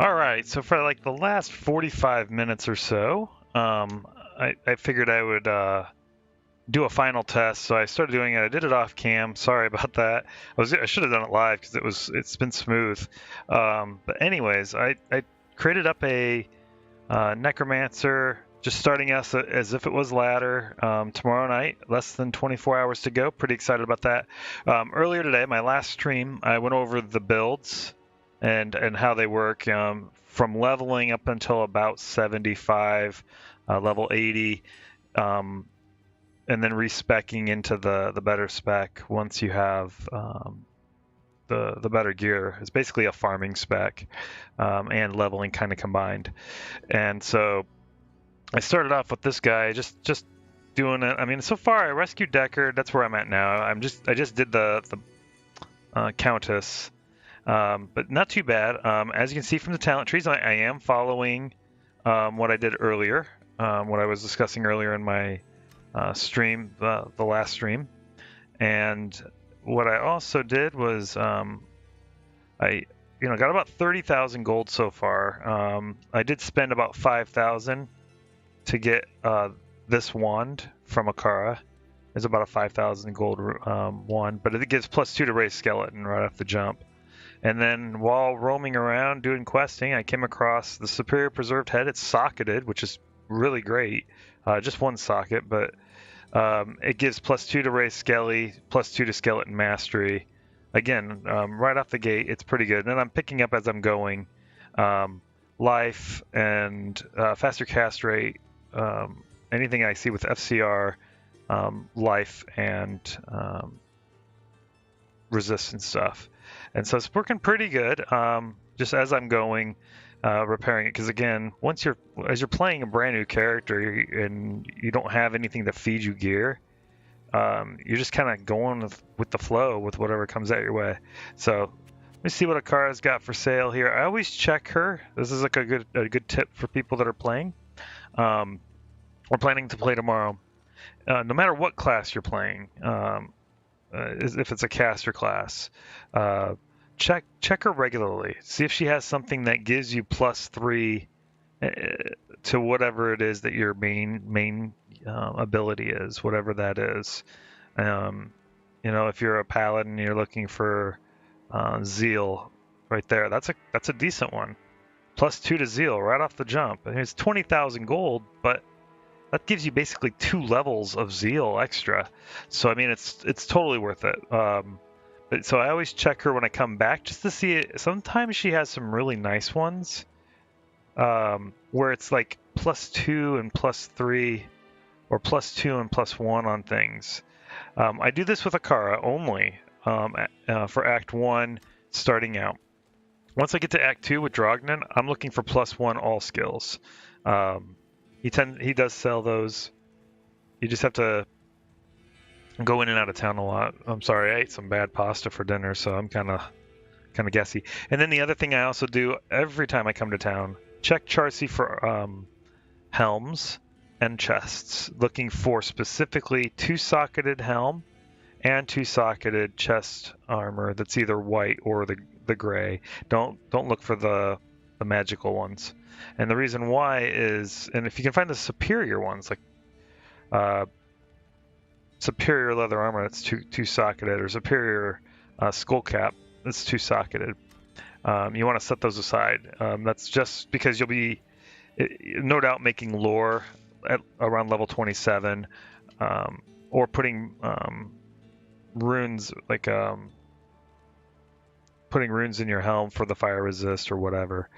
All right, so for like the last 45 minutes or so, I figured I would do a final test. So I started doing it. I did it off cam. Sorry about that. I should have done it live because it's been smooth. But anyways, I created up a necromancer, just starting us as if it was ladder tomorrow night. Less than 24 hours to go. Pretty excited about that. Earlier today, my last stream, I went over the builds and how they work from leveling up until about 75, level 80, and then respecking into the better spec once you have the better gear. It's basically a farming spec and leveling kind of combined. And so I started off with this guy, just doing it. I mean, so far I rescued Deckard. That's where I'm at now. I just did the Countess. But not too bad. As you can see from the talent trees, I am following what I did earlier, what I was discussing earlier in my stream, the last stream. And what I also did was I got about 30,000 gold so far. I did spend about 5,000 to get this wand from Akara. It's about a 5,000 gold wand, but it gives +2 to raise skeleton right off the jump. And then while roaming around doing questing, I came across the Superior Preserved Head. It's socketed, which is really great. Just one socket, but it gives +2 to raise skelly, +2 to skeleton mastery. Again, right off the gate, it's pretty good. And then I'm picking up as I'm going life and faster cast rate, anything I see with FCR, life, and resistance stuff. And so it's working pretty good, just as I'm going, repairing it. Because again, as you're playing a brand new character and you don't have anything to feed you gear, you're just kind of going with the flow with whatever comes out your way. So let me see what Akara's got for sale here. I always check her. This is like a good tip for people that are playing. We're planning to play tomorrow. No matter what class you're playing, if it's a caster class, check her regularly. See if she has something that gives you +3 to whatever it is that your main ability is, whatever that is. If you're a paladin, you're looking for zeal, right there. That's a decent one. +2 to zeal right off the jump. I mean, it's 20,000 gold, but that gives you basically 2 levels of zeal extra. So I mean, it's totally worth it. But so I always check her when I come back just to see it. Sometimes she has some really nice ones, where it's like +2 and +3, or +2 and +1 on things. I do this with Akara only for Act 1 starting out. Once I get to Act 2 with Drognan, I'm looking for +1 all skills. He does sell those. You just have to go in and out of town a lot. I'm sorry, I ate some bad pasta for dinner, so I'm kind of guessy. And then the other thing I also do every time I come to town, check Charcy for helms and chests, looking for specifically 2-socketed helm and 2-socketed chest armor that's either white or the gray. Don't look for the magical ones. And the reason why is, and if you can find the superior ones, like superior leather armor that's 2-socketed, or superior skull cap that's 2-socketed, you want to set those aside. That's just because you'll be no doubt making lore at around level 27, or putting runes, like putting runes in your helm for the fire resist or whatever.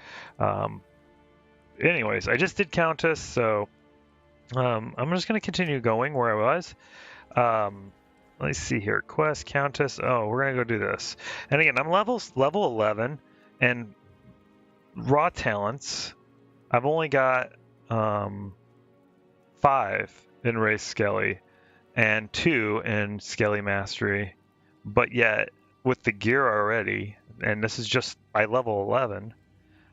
Anyways, I just did Countess, so I'm just going to continue going where I was. Let's see here. Quest, Countess. Oh, we're going to go do this. And again, I'm level 11, and raw talents, I've only got 5 in Race Skelly and 2 in Skelly Mastery. But yet, with the gear already, and this is just by level 11,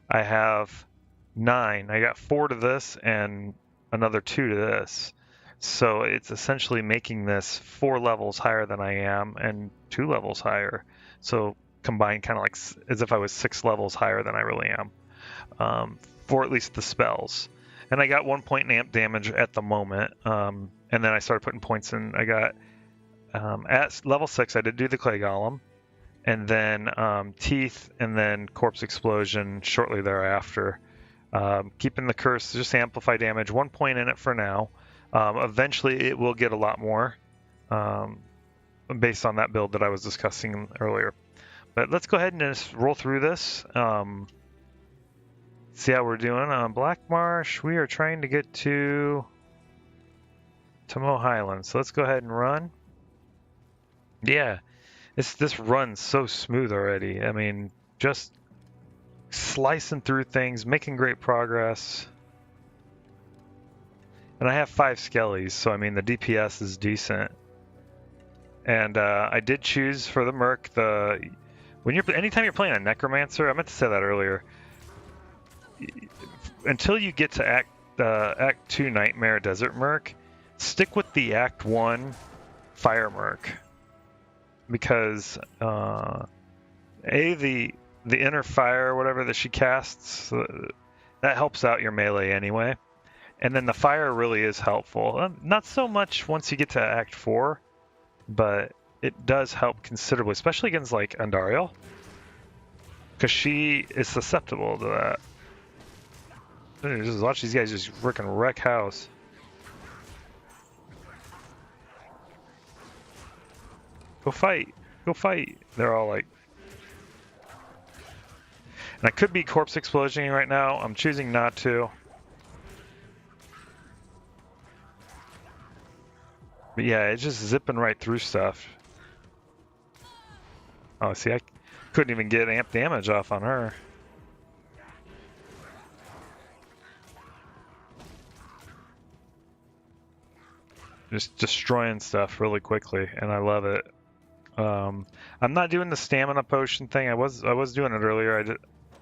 I have 9. I got 4 to this and another 2 to this. So it's essentially making this 4 levels higher than I am and 2 levels higher. So combined, kind of like as if I was 6 levels higher than I really am. for at least the spells. And I got 1 point in amp damage at the moment. And then I started putting points in. I got at level 6, I did do the Clay Golem, and then Teeth, and then Corpse Explosion shortly thereafter. Keeping the curse, just amplify damage, 1 point in it for now. Eventually it will get a lot more based on that build that I was discussing earlier. But let's go ahead and just roll through this. See how we're doing. On Black Marsh, we are trying to get to Tomo Highlands. So let's go ahead and run. Yeah, this runs so smooth already. I mean, just slicing through things, making great progress. And I have 5 skellies, so I mean the DPS is decent. And I did choose for the Merc anytime you're playing a Necromancer, I meant to say that earlier. Until you get to Act 2 Nightmare Desert Merc, stick with the Act 1 Fire Merc. Because the inner fire, whatever that she casts, that helps out your melee anyway. And then the fire really is helpful. Not so much once you get to Act 4, but it does help considerably, especially against like Andariel, because she is susceptible to that. Just watch these guys just freaking wreck house. Go fight! Go fight! They're all like... And I could be Corpse Explosioning right now. I'm choosing not to. But yeah, it's just zipping right through stuff. Oh, see, I couldn't even get amp damage off on her. Just destroying stuff really quickly, and I love it. I'm not doing the stamina potion thing. I was doing it earlier. I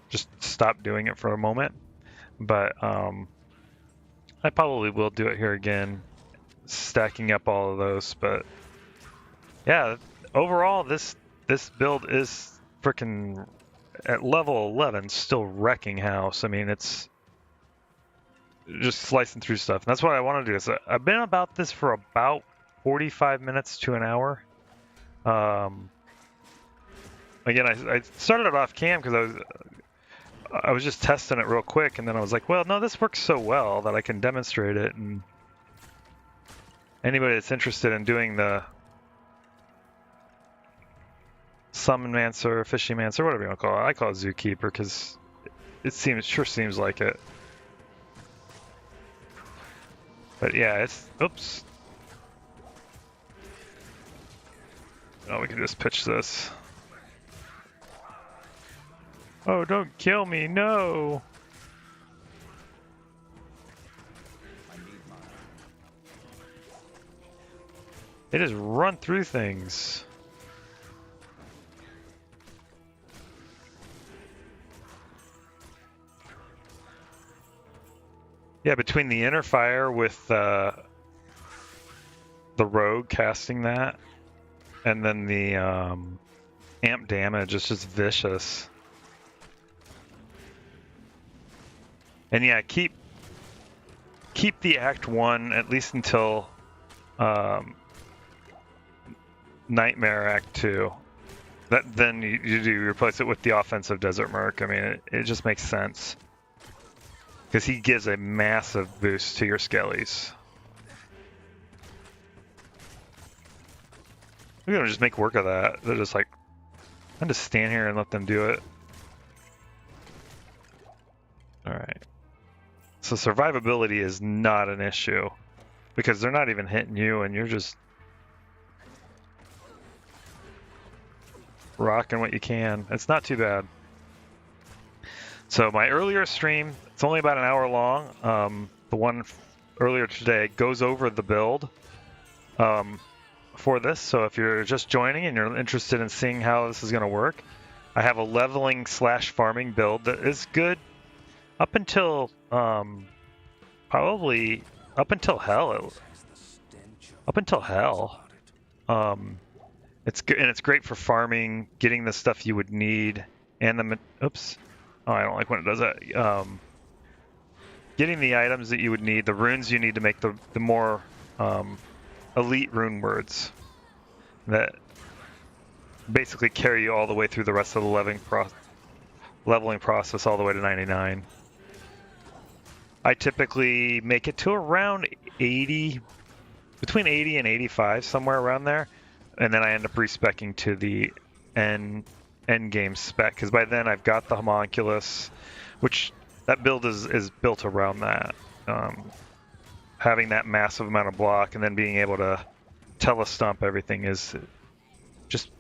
just stopped doing it for a moment, but I probably will do it here again, stacking up all of those. But yeah, overall this build is freaking at level 11 still wrecking house. I mean, it's just slicing through stuff, and that's what I want to do. So I've been about this for about 45 minutes to an hour. Again, I started it off cam because I was just testing it real quick, and then I was like, well, no, this works so well that I can demonstrate it, and anybody that's interested in doing the Summon Mancer, Fishing Mancer, whatever you want to call it, I call it Zookeeper because it sure seems like it. But yeah, it's... Oops. Oh, we can just pitch this. Oh, don't kill me, no! They just run through things. Yeah, between the inner fire with the rogue casting that, and then the amp damage, it's just vicious. And yeah, keep the Act 1 at least until Nightmare Act 2. Then you do replace it with the offensive Desert Merc. I mean, it just makes sense. Because he gives a massive boost to your skellies. We're gonna just make work of that. They're just like, I'm just stand here and let them do it. Alright. So survivability is not an issue. Because they're not even hitting you and you're just rocking what you can. It's not too bad. So my earlier stream, it's only about an hour long. The one earlier today goes over the build for this. So if you're just joining and you're interested in seeing how this is going to work, I have a leveling / farming build that is good up until probably up until hell. Up until hell. It's good, and it's great for farming, getting the stuff you would need, and the oops. Oh, I don't like when it does that. Getting the items that you would need, the runes you need to make the more elite rune words that basically carry you all the way through the rest of the leveling process all the way to 99. I typically make it to around 80, between 80 and 85, somewhere around there, and then I end up respecking to the end game spec, because by then I've got the homunculus, which that build is built around that. Having that massive amount of block and then being able to telestomp everything is just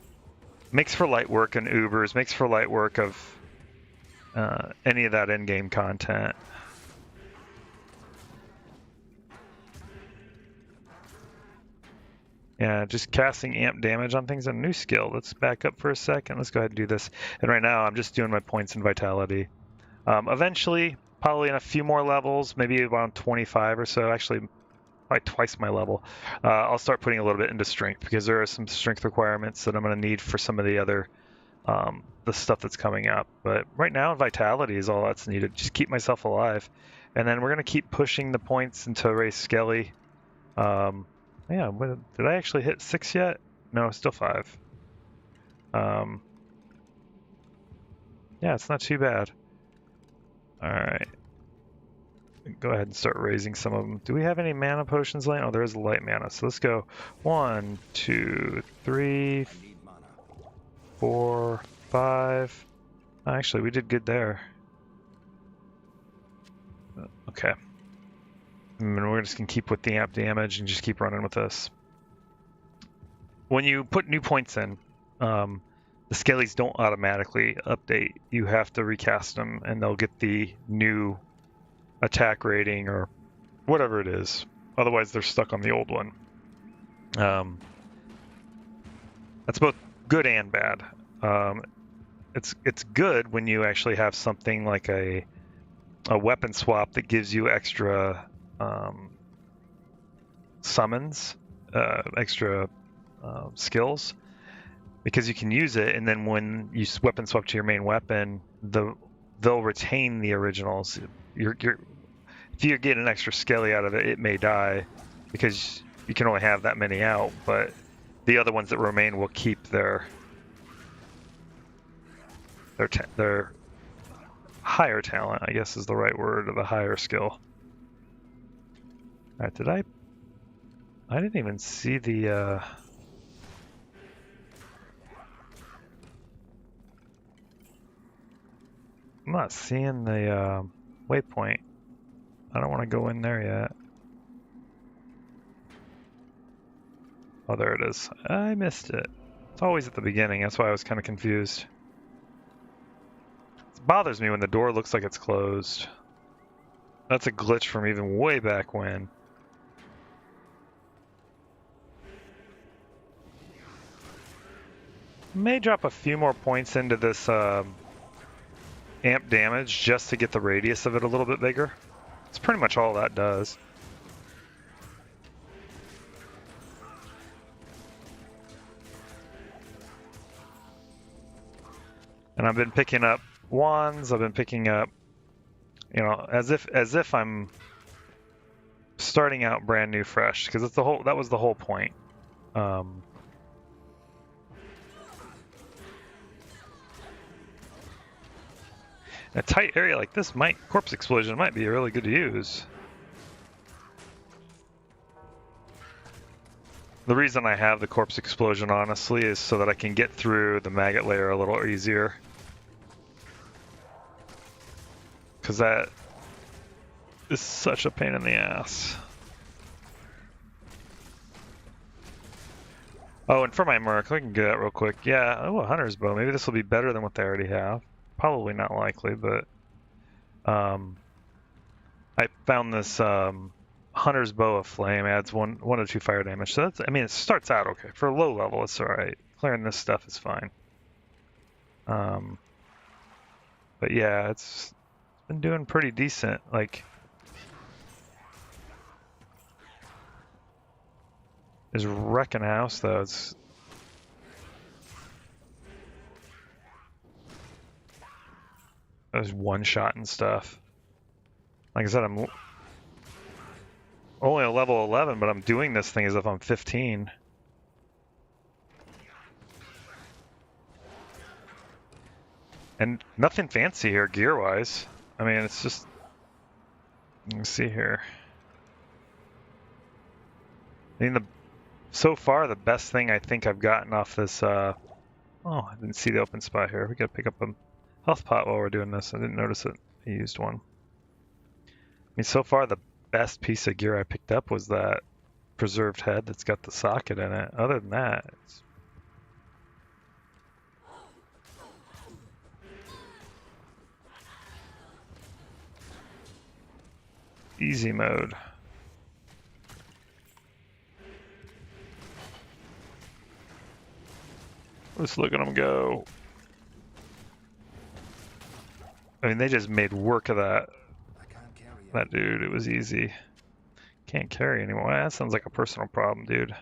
makes for light work and Ubers, makes for light work of any of that in-game content. Yeah, just casting amp damage on things, a new skill. Let's back up for a second. Let's go ahead and do this. And right now I'm just doing my points in vitality. Eventually, probably in a few more levels, maybe around 25 or so, actually probably twice my level, I'll start putting a little bit into strength, because there are some strength requirements that I'm going to need for some of the other the stuff that's coming up. But right now, vitality is all that's needed. Just keep myself alive. And then we're going to keep pushing the points into race Skelly. Yeah, did I actually hit 6 yet? No, still 5. Yeah, it's not too bad. Alright. Go ahead and start raising some of them. Do we have any mana potions laying? Oh, there is light mana. So let's go 1, 2, 3, 4, 5. Actually, we did good there. Okay. And we're just going to keep with the amp damage and just keep running with this. When you put new points in, the skellies don't automatically update. You have to recast them, and they'll get the new attack rating or whatever it is. Otherwise, they're stuck on the old one. That's both good and bad. It's good when you actually have something like a weapon swap that gives you extra summons, extra skills, because you can use it, and then when you weapon swap to your main weapon, they'll retain the originals. If you get an extra skelly out of it, it may die because you can only have that many out, but the other ones that remain will keep their higher talent, I guess is the right word, or the higher skill. Alright, I didn't even see the I'm not seeing the waypoint. I don't want to go in there yet. Oh, there it is. I missed it. It's always at the beginning. That's why I was kind of confused. It bothers me when the door looks like it's closed. That's a glitch from even way back when. May drop a few more points into this amp damage just to get the radius of it a little bit bigger. It's pretty much all that does. And I've been picking up wands, I've been picking up, you know, as if I'm starting out brand new fresh, because that was the whole point. In a tight area like this, corpse explosion might be really good to use. The reason I have the corpse explosion, honestly, is so that I can get through the maggot layer a little easier. Because that is such a pain in the ass. Oh, and for my merc, I can get that real quick. Yeah, oh, a hunter's bow. Maybe this will be better than what they already have. Probably not likely, but I found this hunter's bow of flame adds one to 2 fire damage. So that's, I mean, it starts out okay for a low level. It's all right. Clearing this stuff is fine. But yeah, it's been doing pretty decent. Like, is wrecking house though. It's There's one shot and stuff. Like I said, I'm only a level 11, but I'm doing this thing as if I'm 15. And nothing fancy here gear-wise. I mean, it's just... Let's see here. I mean, so far, the best thing I think I've gotten off this... Oh, I didn't see the open spot here. We gotta pick up a health pot while we're doing this. I didn't notice it. I used one. I mean, so far, the best piece of gear I picked up was that preserved head that's got the socket in it. Other than that, it's... easy mode. Let's look at them go. I mean, they just made work of that. That dude, it was easy. Can't carry anymore. That sounds like a personal problem, dude.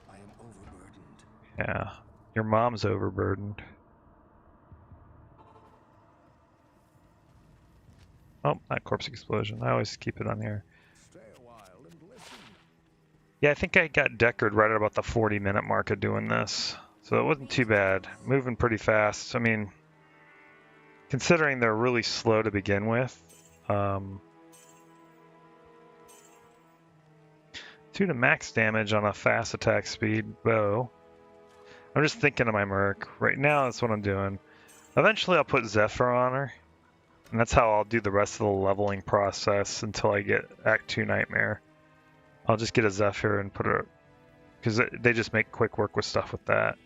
I am overburdened. Yeah, your mom's overburdened. Oh, that corpse explosion. I always keep it on here. Stay a while and listen. Yeah, I think I got deckered right at about the 40-minute mark of doing this. So it wasn't too bad. Moving pretty fast. I mean, considering they're really slow to begin with. 2 to max damage on a fast attack speed bow. I'm just thinking of my Merc. Right now, that's what I'm doing. Eventually, I'll put Zephyr on her. And that's how I'll do the rest of the leveling process until I get Act 2 Nightmare. I'll just get a Zephyr and put her... Because they just make quick work with stuff with that.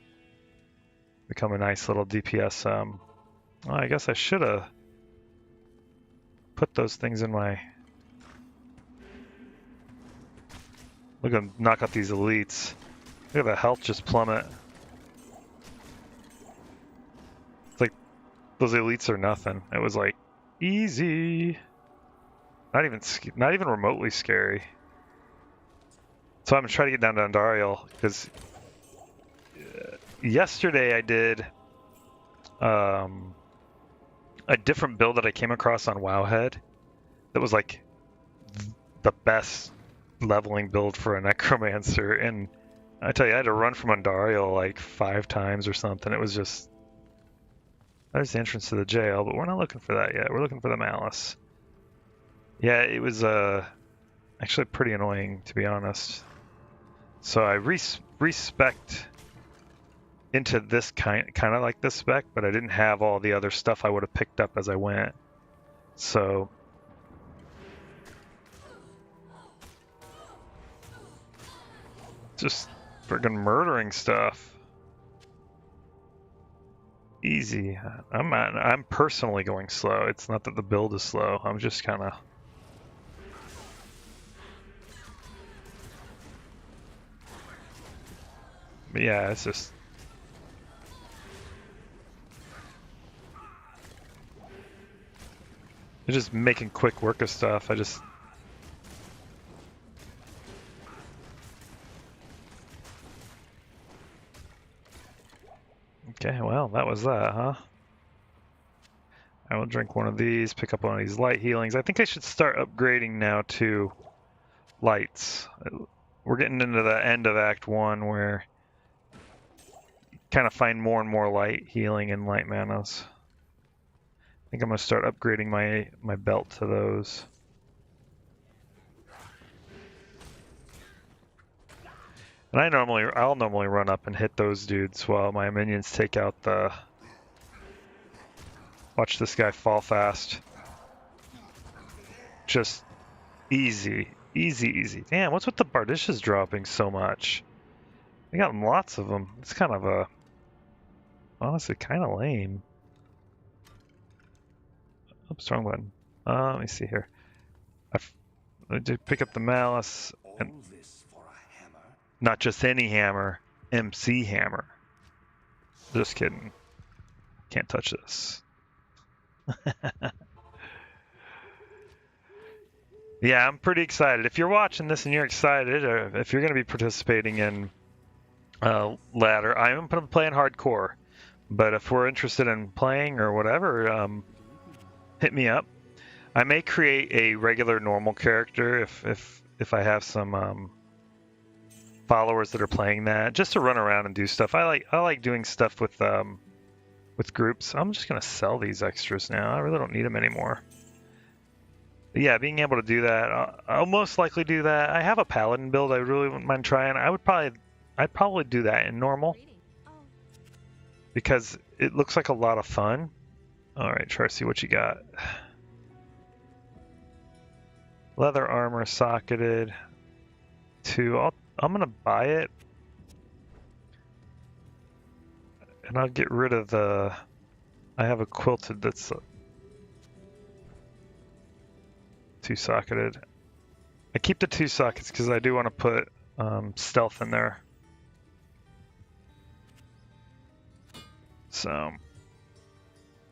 Become a nice little DPS. Well, I guess I should have put those things in my... Look at them knock out these elites. Look at the health just plummet. It's like those elites are nothing. It was like easy. Not even remotely scary. So I'm gonna try to get down to Andariel because yesterday I did a different build that I came across on Wowhead that was like the best leveling build for a necromancer, and I tell you, I had to run from Andariel like 5 times or something. It was just... There's the entrance to the jail, but we're not looking for that yet. We're looking for the Malice. Yeah, it was actually pretty annoying, to be honest. So I respect into this kind of like this spec, but I didn't have all the other stuff I would have picked up as I went. So just friggin' murdering stuff. Easy. I'm personally going slow. It's not that the build is slow. I'm just kind of... But yeah, it's just... It's just making quick work of stuff. I just... Okay, well, that was that, huh? I will drink one of these, pick up one of these light healings. I think I should start upgrading now to lights. We're getting into the end of Act 1 where you kind of find more and more light healing and light manas. I think I'm going to start upgrading my belt to those. And I'll normally run up and hit those dudes while my minions take out the... Watch this guy fall fast. Just easy, easy, easy. Damn, what's with the Bardishas dropping so much? I got lots of them. It's kind of honestly kind of lame. Oops, wrong button. Let me see here. I did pick up the Malice. And not just any hammer, MC hammer. Just kidding. Can't touch this. Yeah, I'm pretty excited. If you're watching this and you're excited, or if you're going to be participating in ladder, I'm playing hardcore. But if we're interested in playing or whatever, hit me up. I may create a regular normal character if I have some followers that are playing that, just to run around and do stuff. I like doing stuff with groups. I'm just gonna sell these extras now. I really don't need them anymore. But yeah, being able to do that, I'll most likely do that. I have a paladin build I really wouldn't mind trying. I'd probably do that in normal because it looks like a lot of fun. All right, try to see what you got. Leather armor socketed. 2. I'm gonna buy it, and I'll get rid of the. I have a quilted that's 2-socketed. I keep the 2 sockets because I do want to put stealth in there. So,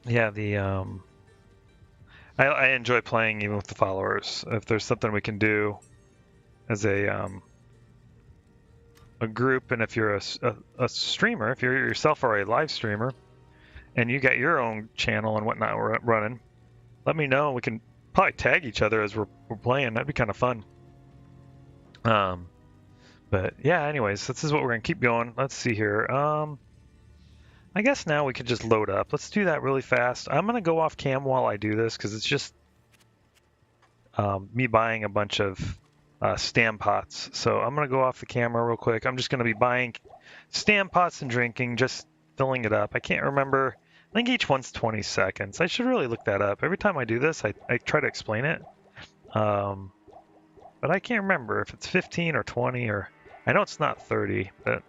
yeah, I enjoy playing even with the followers. If there's something we can do as a group, and if you're a streamer, if you're yourself or a live streamer, and you got your own channel and whatnot running, let me know. We can probably tag each other as we're playing. That'd be kind of fun. But yeah, anyways, this is what we're gonna keep going. Let's see here. I guess now we could just load up. Let's do that really fast. I'm gonna go off cam while I do this because it's just me buying a bunch of stand pots. So I'm gonna go off the camera real quick. I'm just gonna be buying stand pots and drinking, just filling it up. I can't remember. I think each one's 20 seconds. I should really look that up. Every time I do this, I try to explain it. But I can't remember if it's 15 or 20 or... I know it's not 30, but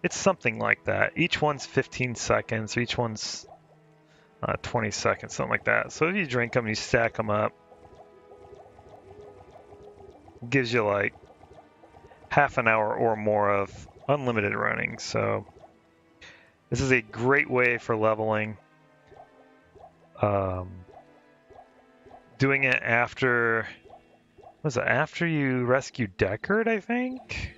it's something like that. Each one's 15 seconds. Each one's 20 seconds, something like that. So if you drink them, you stack them up. It gives you like half an hour or more of unlimited running. So this is a great way for leveling. Doing it after... Was it after you rescue Deckard, I think?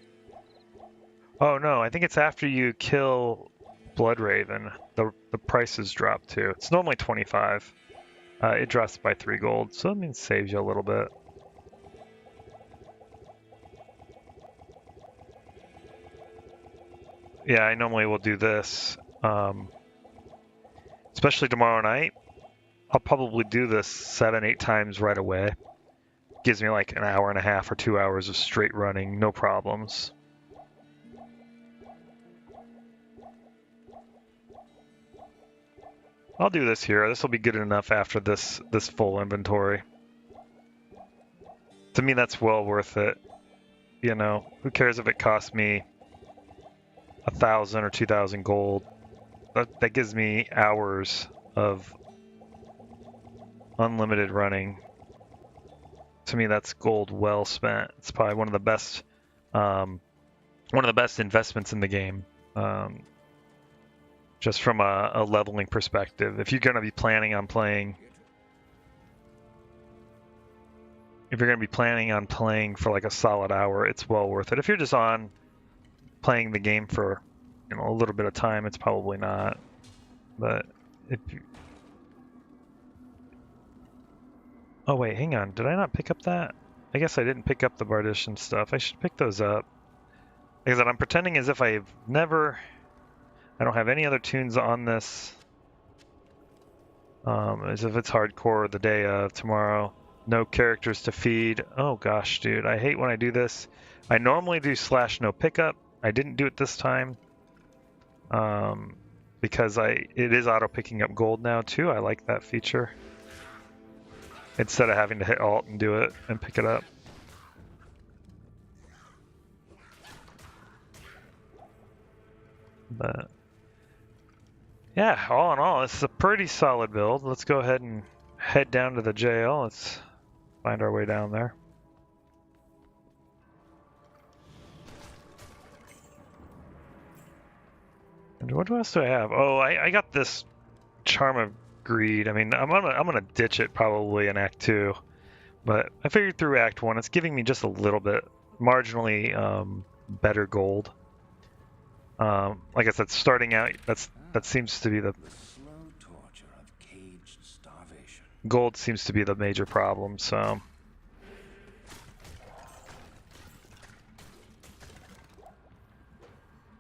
Oh no, I think it's after you kill Bloodraven. The prices drop too. It's normally 25. It drops by 3 gold, so that means saves you a little bit. Yeah, I normally will do this. Especially tomorrow night. I'll probably do this 7-8 times right away. Gives me like an hour and a half or 2 hours of straight running, no problems. I'll do this here. This will be good enough after this full inventory. To me, that's well worth it. You know, who cares if it costs me 1,000 or 2,000 gold? That gives me hours of unlimited running. To me, that's gold well spent. It's probably one of the best investments in the game. Just from a leveling perspective. If you're going to be planning on playing for like a solid hour, it's well worth it. If you're just on playing the game for, you know, a little bit of time, it's probably not. But if you... Oh wait, hang on. Did I not pick up that? I guess I didn't pick up the Bardishan stuff. I should pick those up. Because I'm pretending as if I don't have any other tunes on this. As if it's hardcore the day of tomorrow. No characters to feed. Oh gosh, dude. I hate when I do this. I normally do /no pickup. I didn't do it this time. Because it is auto picking up gold now too. I like that feature. Instead of having to hit Alt and do it and pick it up. But yeah, all in all, this is a pretty solid build. Let's go ahead and head down to the jail. Let's find our way down there. And what else do I have? Oh, I got this Charm of Greed. I mean, I'm gonna ditch it probably in Act 2, but I figured through Act 1, it's giving me just a little bit, marginally better gold. Like I said, starting out, that's That seems to be the The slow torture of caged starvation. gold seems to be the major problem, so.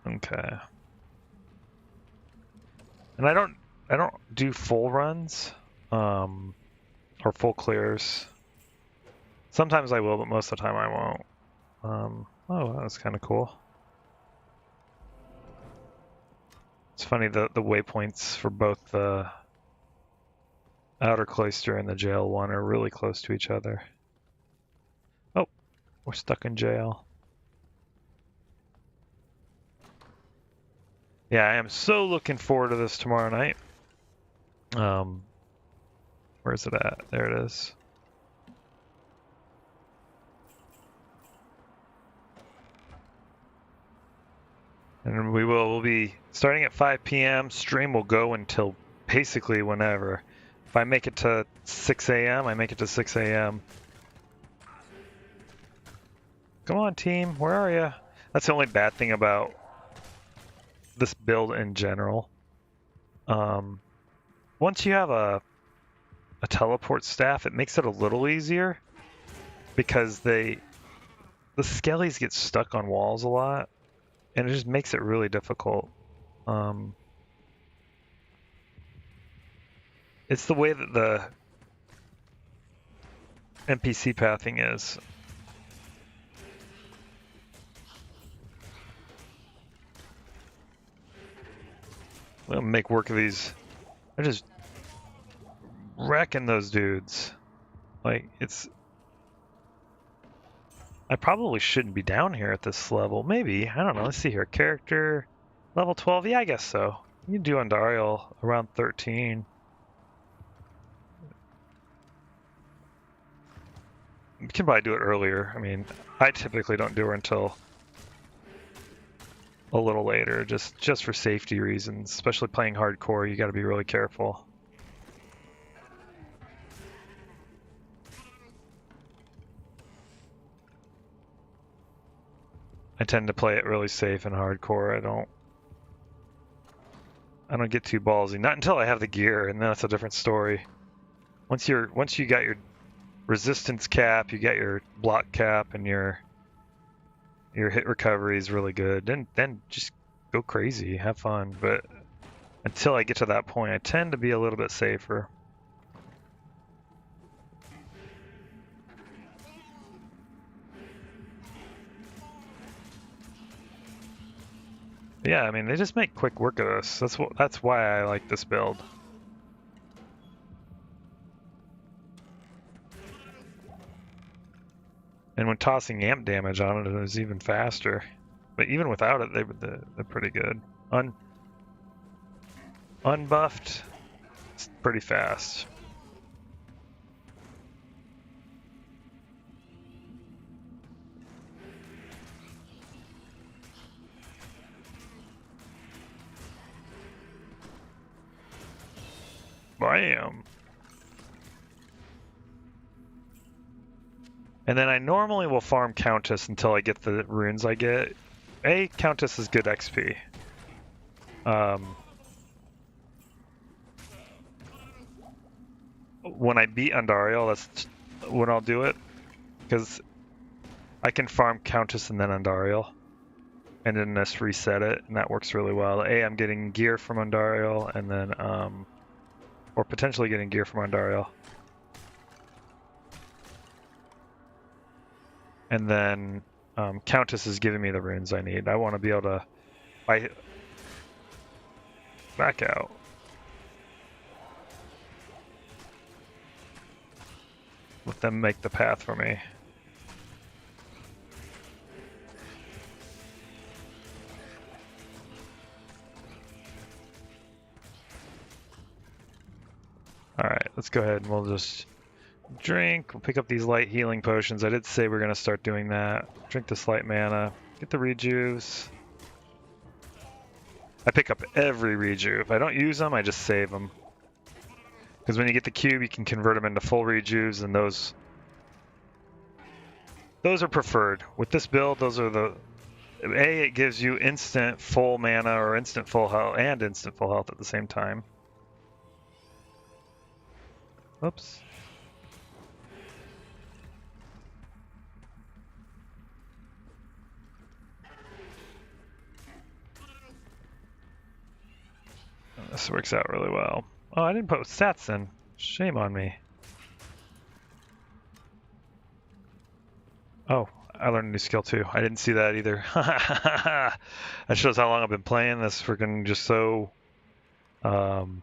Okay. And I don't do full runs, or full clears. Sometimes I will, but most of the time I won't. Oh, that was kind of cool. It's funny, the waypoints for both the outer cloister and the jail one are really close to each other. Oh, we're stuck in jail. Yeah, I am so looking forward to this tomorrow night. Where's it at? There it is. And we'll be starting at 5 p.m. Stream will go until basically whenever. If I make it to 6 a.m., I make it to 6 a.m. Come on, team. Where are you? That's the only bad thing about this build in general. Once you have a teleport staff, it makes it a little easier because the skellies get stuck on walls a lot, and it just makes it really difficult. It's the way that the NPC pathing is. We'll make work of these. They're just wrecking those dudes. Like, it's... I probably shouldn't be down here at this level. Maybe. I don't know. Let's see here. Character level 12. Yeah, I guess so. You can do Andariel around 13. You can probably do it earlier. I mean, I typically don't do her until a little later, just for safety reasons. Especially playing hardcore, you got to be really careful. I tend to play it really safe in hardcore. I don't get too ballsy. Not until I have the gear, and then that's a different story. Once you got your resistance cap, you got your block cap, and your hit recovery is really good. Then just go crazy, have fun. But until I get to that point, I tend to be a little bit safer. Yeah, I mean, they just make quick work of this. That's why I like this build. And when tossing amp damage on it, it was even faster. But even without it, they're pretty good. Unbuffed, it's pretty fast. Bam! And then I normally will farm Countess until I get the runes I get. Countess is good XP. When I beat Andariel, that's when I'll do it. Because I can farm Countess and then Andariel. And then just reset it, and that works really well. I'm getting gear from Andariel, and then, or potentially getting gear from Andariel. And then Countess is giving me the runes I need. I want to be able to back out. Let them make the path for me. Alright, let's go ahead and we'll just drink. We'll pick up these light healing potions. I did say we're going to start doing that. Drink this light mana. Get the rejuves. I pick up every rejuve. If I don't use them, I just save them. Because when you get the cube, you can convert them into full rejuves, and those are preferred. With this build, those are it gives you instant full mana or instant full health and instant full health at the same time. Oops. This works out really well. Oh, I didn't put stats in. Shame on me. Oh, I learned a new skill too. I didn't see that either. That shows how long I've been playing this freaking just so. Alright,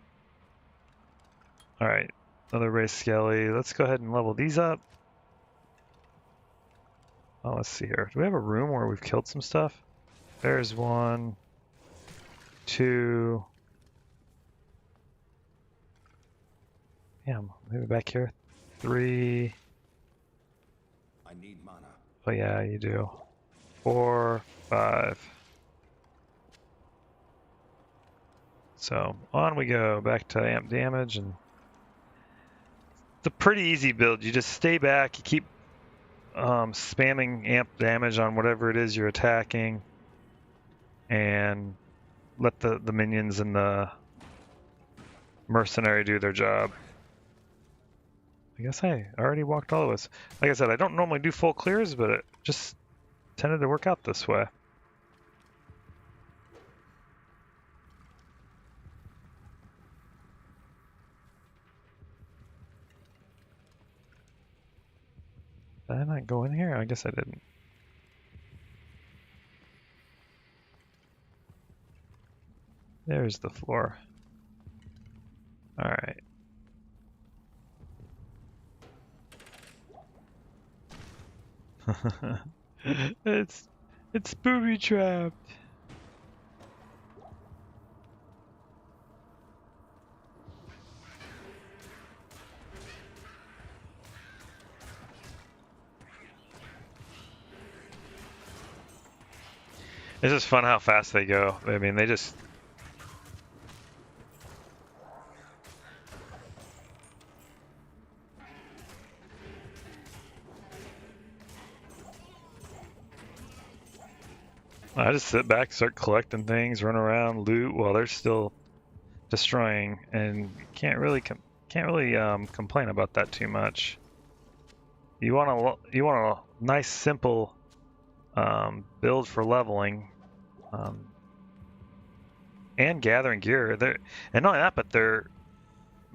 another race skelly. Let's go ahead and level these up. Oh, let's see here. Do we have a room where we've killed some stuff? There's 1, 2. Yeah, maybe back here. 3. I need mana. Oh yeah, you do. 4, 5. So on we go, back to amp damage, and it's a pretty easy build. You just stay back, you keep spamming amp damage on whatever it is you're attacking, and let the minions and the mercenary do their job. I guess I already walked all of us. Like I said, I don't normally do full clears, but it just tended to work out this way. Did I not go in here? I guess I didn't. There's the floor. Alright. It's booby trapped. It's just fun how fast they go. I mean, they just... I just sit back, start collecting things, run around, loot while they're still destroying, and can't really complain about that too much. You want a nice, simple build for leveling. And gathering gear. And not only that, but they're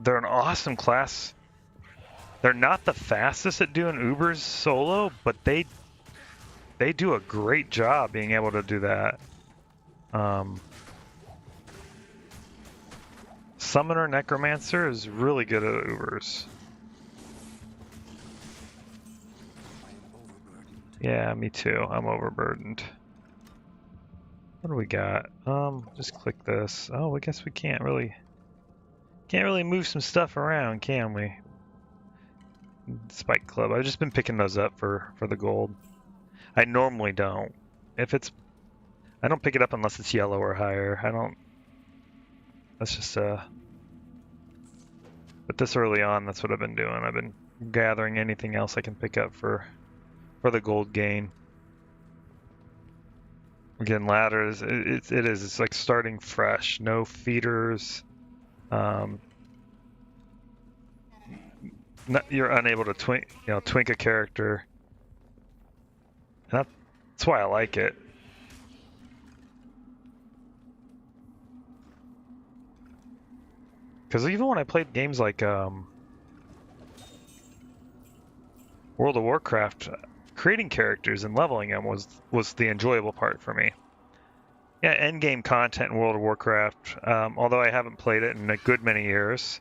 an awesome class. They're not the fastest at doing Ubers solo, but they do a great job being able to do that. Summoner Necromancer is really good at Ubers. Yeah, me too. I'm overburdened. What do we got? Just click this. Oh, I guess we can't really move some stuff around, can we? Spike Club. I've just been picking those up for the gold. I normally don't. I don't pick it up unless it's yellow or higher. I don't. That's just but this early on, that's what I've been doing. I've been gathering anything else I can pick up for the gold gain. Again, ladders, it's like starting fresh. No feeders. You're unable to twink a character. And that's why I like it. Because even when I played games like World of Warcraft, creating characters and leveling them was the enjoyable part for me. Yeah, endgame content in World of Warcraft, although I haven't played it in a good many years.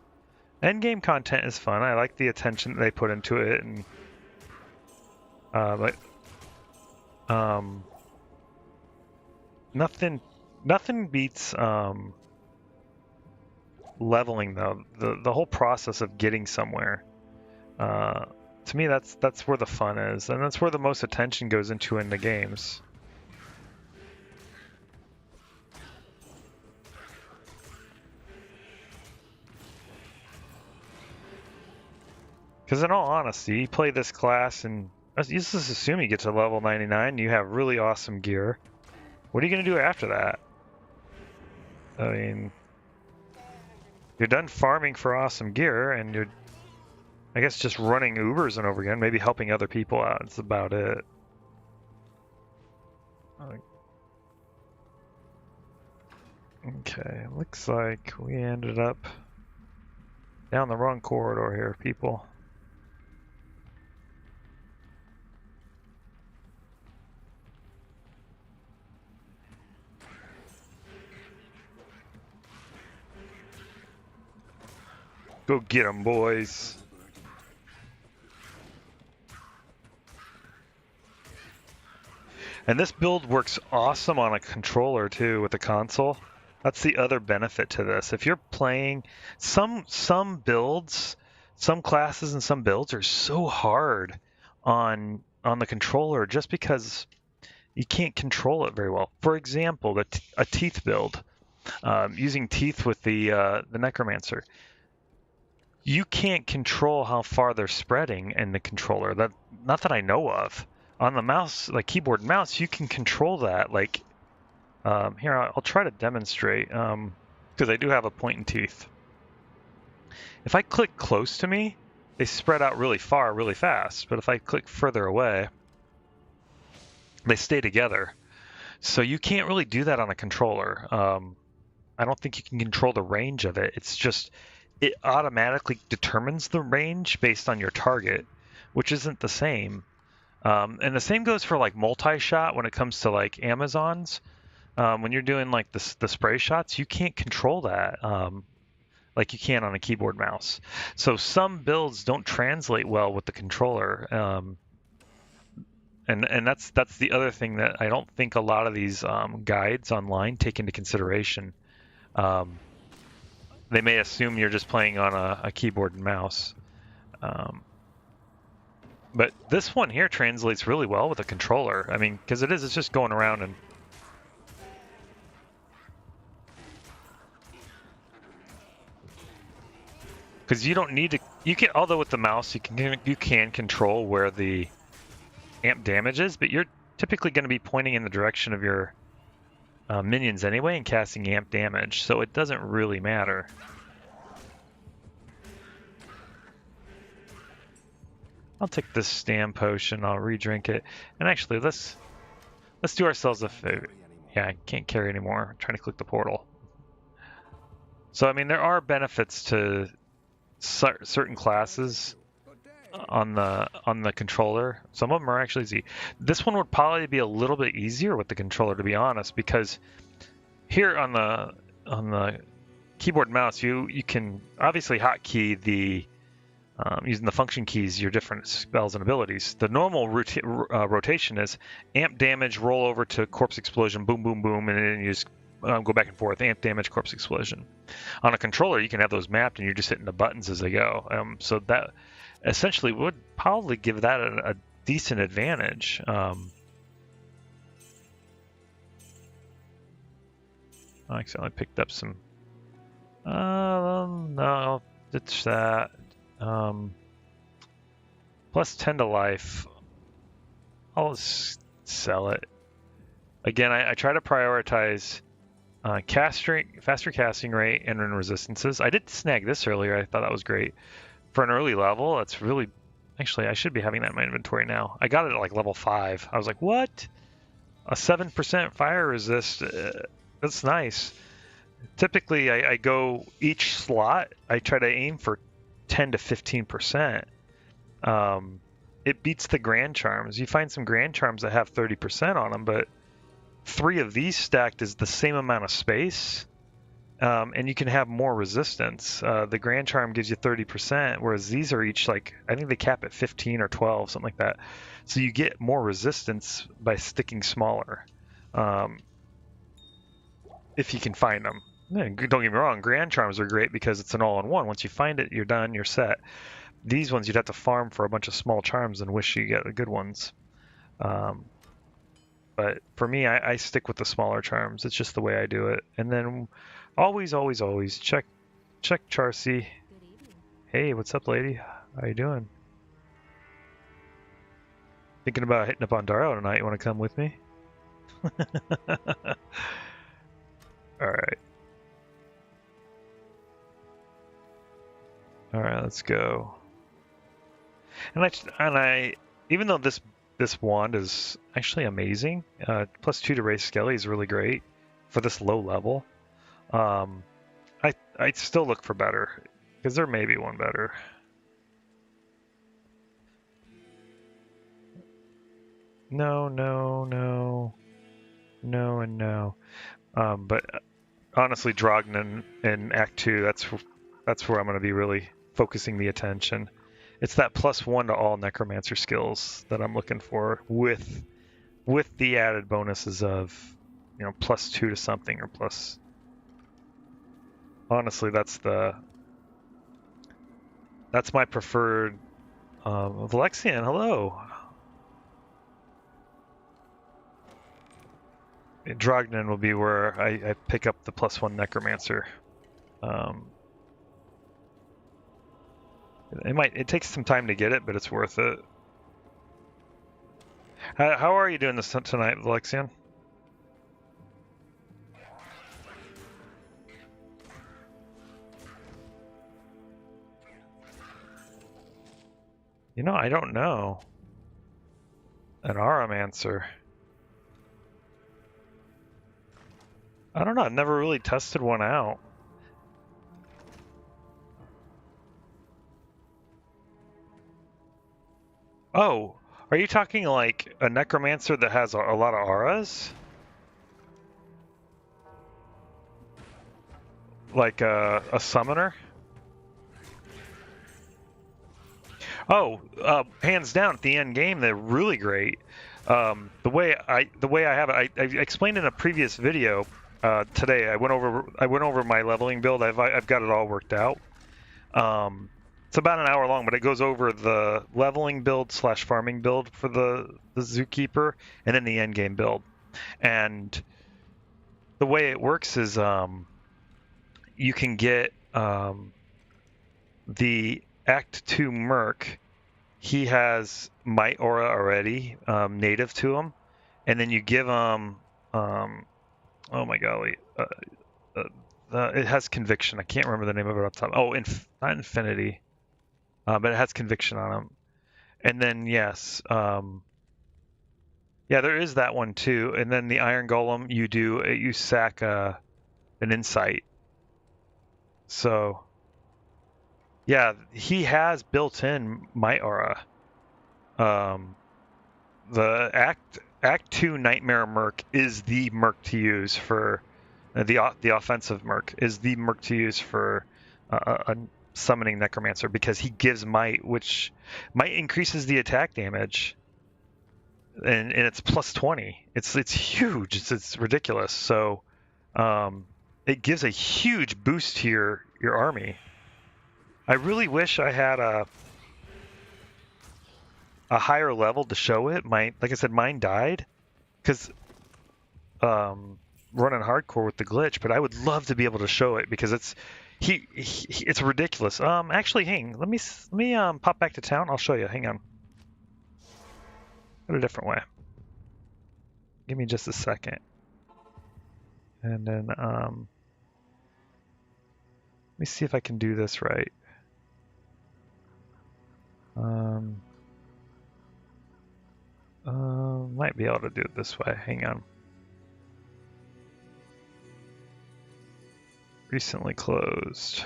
Endgame content is fun. I like the attention that they put into it, and nothing beats leveling though. The whole process of getting somewhere. To me, that's where the fun is, and that's where the most attention goes into in the games. Because in all honesty, you play this class and you just assume you get to level 99, you have really awesome gear. What are you going to do after that? I mean, you're done farming for awesome gear, and you're, I guess, just running Ubers and over again, maybe helping other people out. That's about it. Okay, looks like we ended up down the wrong corridor here, people. Go get 'em, boys. And this build works awesome on a controller too with the console. That's the other benefit to this. If you're playing some builds, some classes and some builds are so hard on the controller just because you can't control it very well. For example, a teeth build, using teeth with the necromancer. You can't control how far they're spreading in the controller. Not that I know of. On the mouse, like keyboard and mouse, you can control that. Like here, I'll try to demonstrate because I do have a point and teeth. If I click close to me, they spread out really far, really fast. But if I click further away, they stay together. So you can't really do that on a controller. I don't think you can control the range of it. It's just it automatically determines the range based on your target, which isn't the same. And the same goes for like multi-shot when it comes to like Amazons. When you're doing like the spray shots, you can't control that like you can on a keyboard mouse. So some builds don't translate well with the controller. And that's the other thing that I don't think a lot of these guides online take into consideration. They may assume you're just playing on a keyboard and mouse. But this one here translates really well with a controller. I mean, because it's just going around and... Because you don't need to... You can, although with the mouse, you can control where the amp damage is, but you're typically going to be pointing in the direction of your minions anyway and casting amp damage, so it doesn't really matter. I'll take this stam potion, I'll re-drink it, and actually let's do ourselves a favor. Yeah, I can't carry anymore. I'm trying to click the portal. So I mean, there are benefits to certain classes on the controller. Some of them are actually easy. This one would probably be a little bit easier with the controller, to be honest, because here on the keyboard and mouse, you can obviously hotkey the using the function keys your different spells and abilities. The normal rotation is amp damage, roll over to corpse explosion, boom, boom, boom, and then you just go back and forth, amp damage, corpse explosion. On a controller, you can have those mapped and you're just hitting the buttons as they go. So that essentially would probably give that a decent advantage. I accidentally picked up some... no, ditch that. Plus 10 to life. I'll just sell it. Again, I try to prioritize faster casting rate and resistances. I did snag this earlier. I thought that was great. For an early level, that's really... Actually, I should be having that in my inventory now. I got it at like level 5. I was like, what? A 7% fire resist? That's nice. Typically, I go each slot, I try to aim for 10 to 15%. It beats the Grand Charms. You find some Grand Charms that have 30% on them, but 3 of these stacked is the same amount of space, and you can have more resistance. The Grand Charm gives you 30%, whereas these are each like, I think they cap at 15 or 12, something like that. So you get more resistance by sticking smaller, if you can find them. Don't get me wrong, Grand Charms are great because it's an all-in-one. Once you find it, you're done, you're set. These ones, you'd have to farm for a bunch of small charms and wish you get the good ones. But for me, I stick with the smaller charms. It's just the way I do it. And then always check Charcy. Hey, what's up, lady? How you doing? Thinking about hitting up on Daro tonight. You want to come with me? All right. All right, let's go. And I, even though this wand is actually amazing, +2 to raise Skelly is really great for this low level. I still look for better because there may be one better. No, no, no, no, and no. But honestly, Drognin in Act 2, that's where I'm going to be really focusing the attention. It's that +1 to all necromancer skills that I'm looking for with the added bonuses of, +2 to something or plus. Honestly, that's my preferred. Valexian, hello. Drognin will be where I pick up the +1 necromancer. It takes some time to get it, but it's worth it. How are you doing this tonight, Valexian? I don't know. An Aramancer. I don't know. I've never really tested one out. Oh, are you talking like a necromancer that has a lot of auras? Like a summoner? Oh, hands down at the end game, they're really great. The way I have it, I explained in a previous video today. I went over my leveling build. I've got it all worked out. It's about an hour long, but it goes over the leveling build / farming build for the Zookeeper, and then the end game build. And the way it works is you can get the Act 2 Merc. He has Might Aura already native to him, and then you give him oh my golly, it has Conviction. I can't remember the name of it off the top. Oh, not Infinity, but it has Conviction on him. And then yes, yeah, there is that one too. And then the Iron Golem, you sack an Insight. So yeah, he has built-in Might Aura. The Act 2 Nightmare Merc is the Merc to use for the offensive Merc is the Merc to use for a summoning Necromancer because he gives Might, which Might increases the attack damage, and it's +20. It's huge. It's ridiculous. So it gives a huge boost to your army. I really wish I had a higher level to show it. Like I said, mine died because running hardcore with the glitch, but I would love to be able to show it because it's ridiculous. Actually, hang. Let me pop back to town. I'll show you. Hang on. Go a different way. Give me just a second. And then let me see if I can do this right. Might be able to do it this way. Hang on. Recently closed.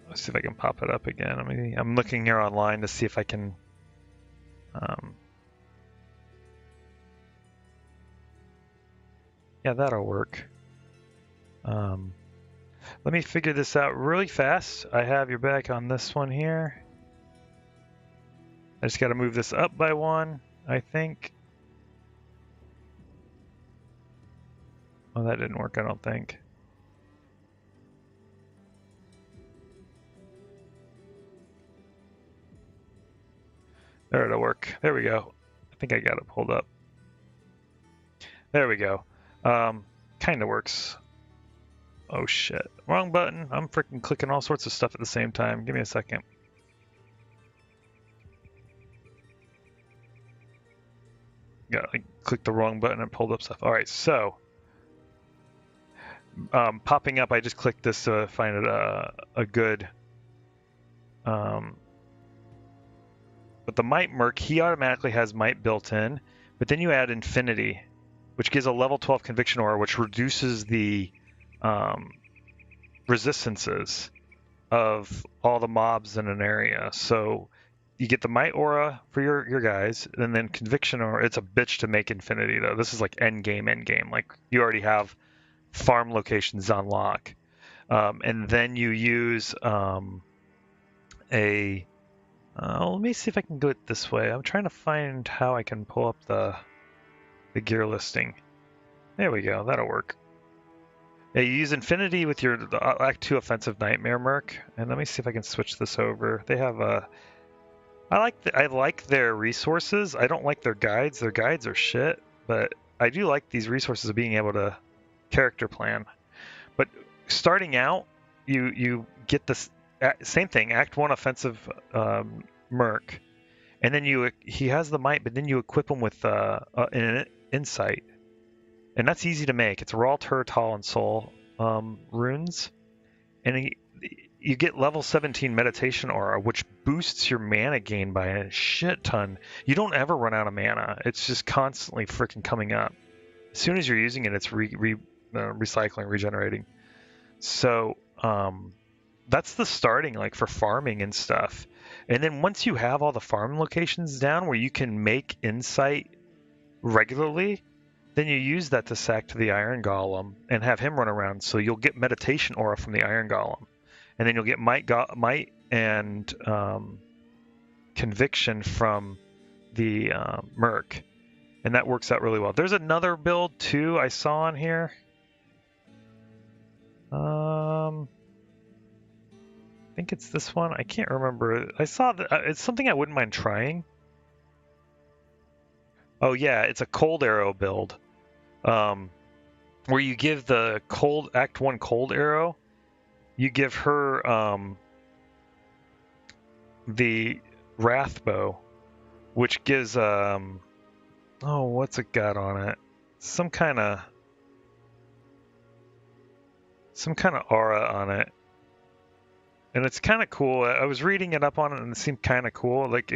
Let's see if I can pop it up again. I'm looking here online to see if I can. Yeah, that'll work. Let me figure this out really fast. I have your back on this one here. I just got to move this up by 1, I think. Oh, that didn't work, I don't think. There, it'll work. There we go. I think I got it pulled up. There we go. Kind of works. Oh shit. Wrong button. I'm freaking clicking all sorts of stuff at the same time. Give me a second. Yeah, I clicked the wrong button and pulled up stuff. All right, so popping up, I just clicked this to find it a good. But the Might Merc, he automatically has Might built in, but then you add Infinity, which gives a level 12 Conviction Aura, which reduces the resistances of all the mobs in an area. So you get the Might Aura for your guys, and then Conviction Aura. It's a bitch to make Infinity, though. This is like end game. Like, you already have farm locations on lock. And then you use let me see if I can do it this way. I'm trying to find how I can pull up the gear listing. There we go. That'll work. Yeah, you use Infinity with your Act 2 Offensive Nightmare Merc. And let me see if I can switch this over. They have a... I like their resources. I don't like their guides. Their guides are shit. But I do like these resources of being able to character plan. But starting out, you get this same thing, Act 1 Offensive Merc. And then he has the Might, but then you equip him with an Insight. And that's easy to make. It's Raw, Turtle, and Soul runes. And you get level 17 Meditation Aura, which boosts your mana gain by a shit ton. You don't ever run out of mana. It's just constantly freaking coming up. As soon as you're using it, it's recycling, regenerating. So that's the starting, like, for farming and stuff. And then once you have all the farm locations down where you can make Insight regularly, then you use that to sack to the Iron Golem and have him run around. So you'll get Meditation Aura from the Iron Golem. And then you'll get Might and Conviction from the Merc. And that works out really well. There's another build, too, I saw on here. I think it's this one. I can't remember. I saw that it's something I wouldn't mind trying. Oh yeah, it's a Cold Arrow build, where you give the Act 1 Cold Arrow. You give her the Wrath Bow, which gives what's it got on it? Some kind of aura on it. And it's kind of cool. I was reading it up on it and it seemed kind of cool. Like,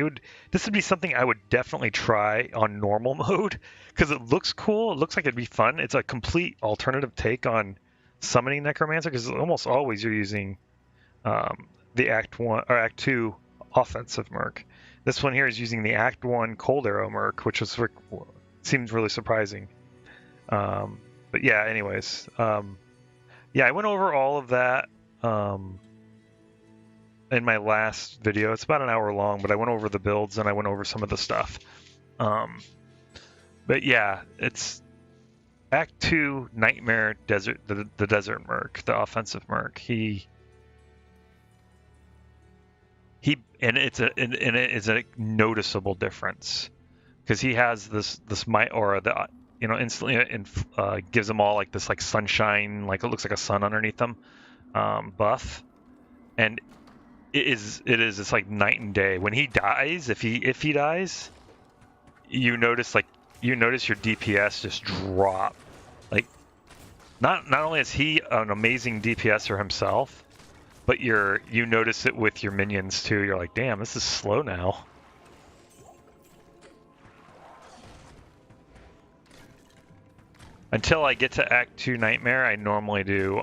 this would be something I would definitely try on normal mode because it looks cool. It looks like it'd be fun. It's a complete alternative take on summoning Necromancer because almost always you're using the Act 1 or Act 2 offensive Merc. This one here is using the Act 1 Cold Arrow Merc, which seems really surprising. But yeah, anyways. Yeah, I went over all of that in my last video. It's about an hour long, but I went over the builds and I went over some of the stuff. But yeah, it's Act 2 Nightmare Desert, the Desert Merc, the offensive Merc. And it's a noticeable difference because he has this Might Aura that instantly gives them all like this like sunshine, like it looks like a sun underneath them buff, and it's like night and day. When he dies, if he dies, you notice your DPS just drop. Like not only is he an amazing DPSer himself, but you notice it with your minions too. You're like, damn, this is slow now. Until I get to Act 2 Nightmare, I normally do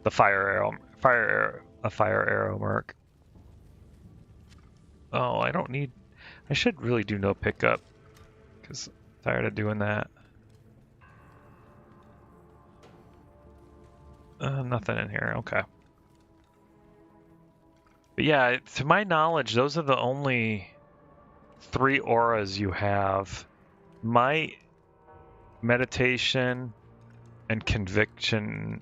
the fire arrow Merc. Oh, I should really do no pickup because I'm tired of doing that. Nothing in here. Okay. But yeah, to my knowledge, those are the only 3 auras you have. Might, Meditation, and Conviction,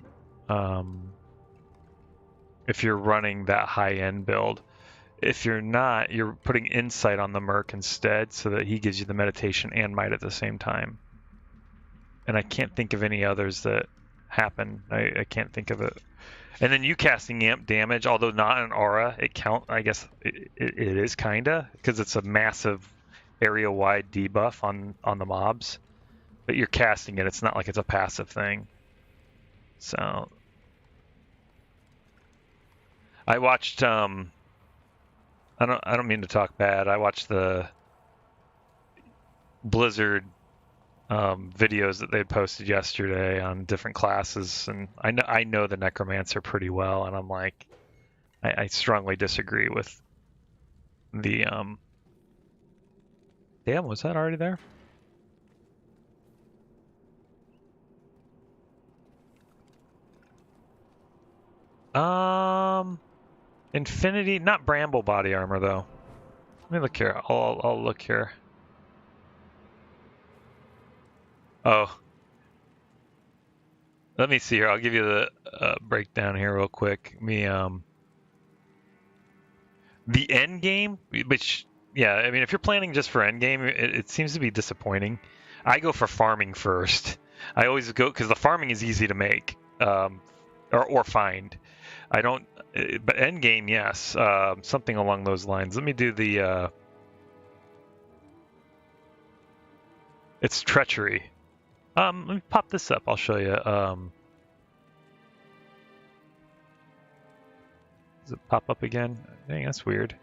if you're running that high-end build. If you're not, you're putting Insight on the Merc instead so that he gives you the Meditation and Might at the same time. And I can't think of any others that happen. I can't think of it. And then you casting amp damage, although not an aura, it count. I guess it is kinda because it's a massive area-wide debuff on the mobs. But you're casting it. It's not like it's a passive thing. So I watched. I don't mean to talk bad. I watched the Blizzard videos that they had posted yesterday on different classes, and I know the Necromancer pretty well, and I'm like, I strongly disagree with the Damn, was that already there? Infinity, not Bramble body armor though. Let me look here. I'll look here. Oh, let me see here. I'll give you the breakdown here real quick. The end game, which yeah, I mean, if you're planning just for end game, it seems to be disappointing. I go for farming first. I always go because the farming is easy to make or find. I don't, but end game, yes, something along those lines. Let me do the. It's treachery. Let me pop this up. I'll show you. Does it pop up again? Dang, that's weird.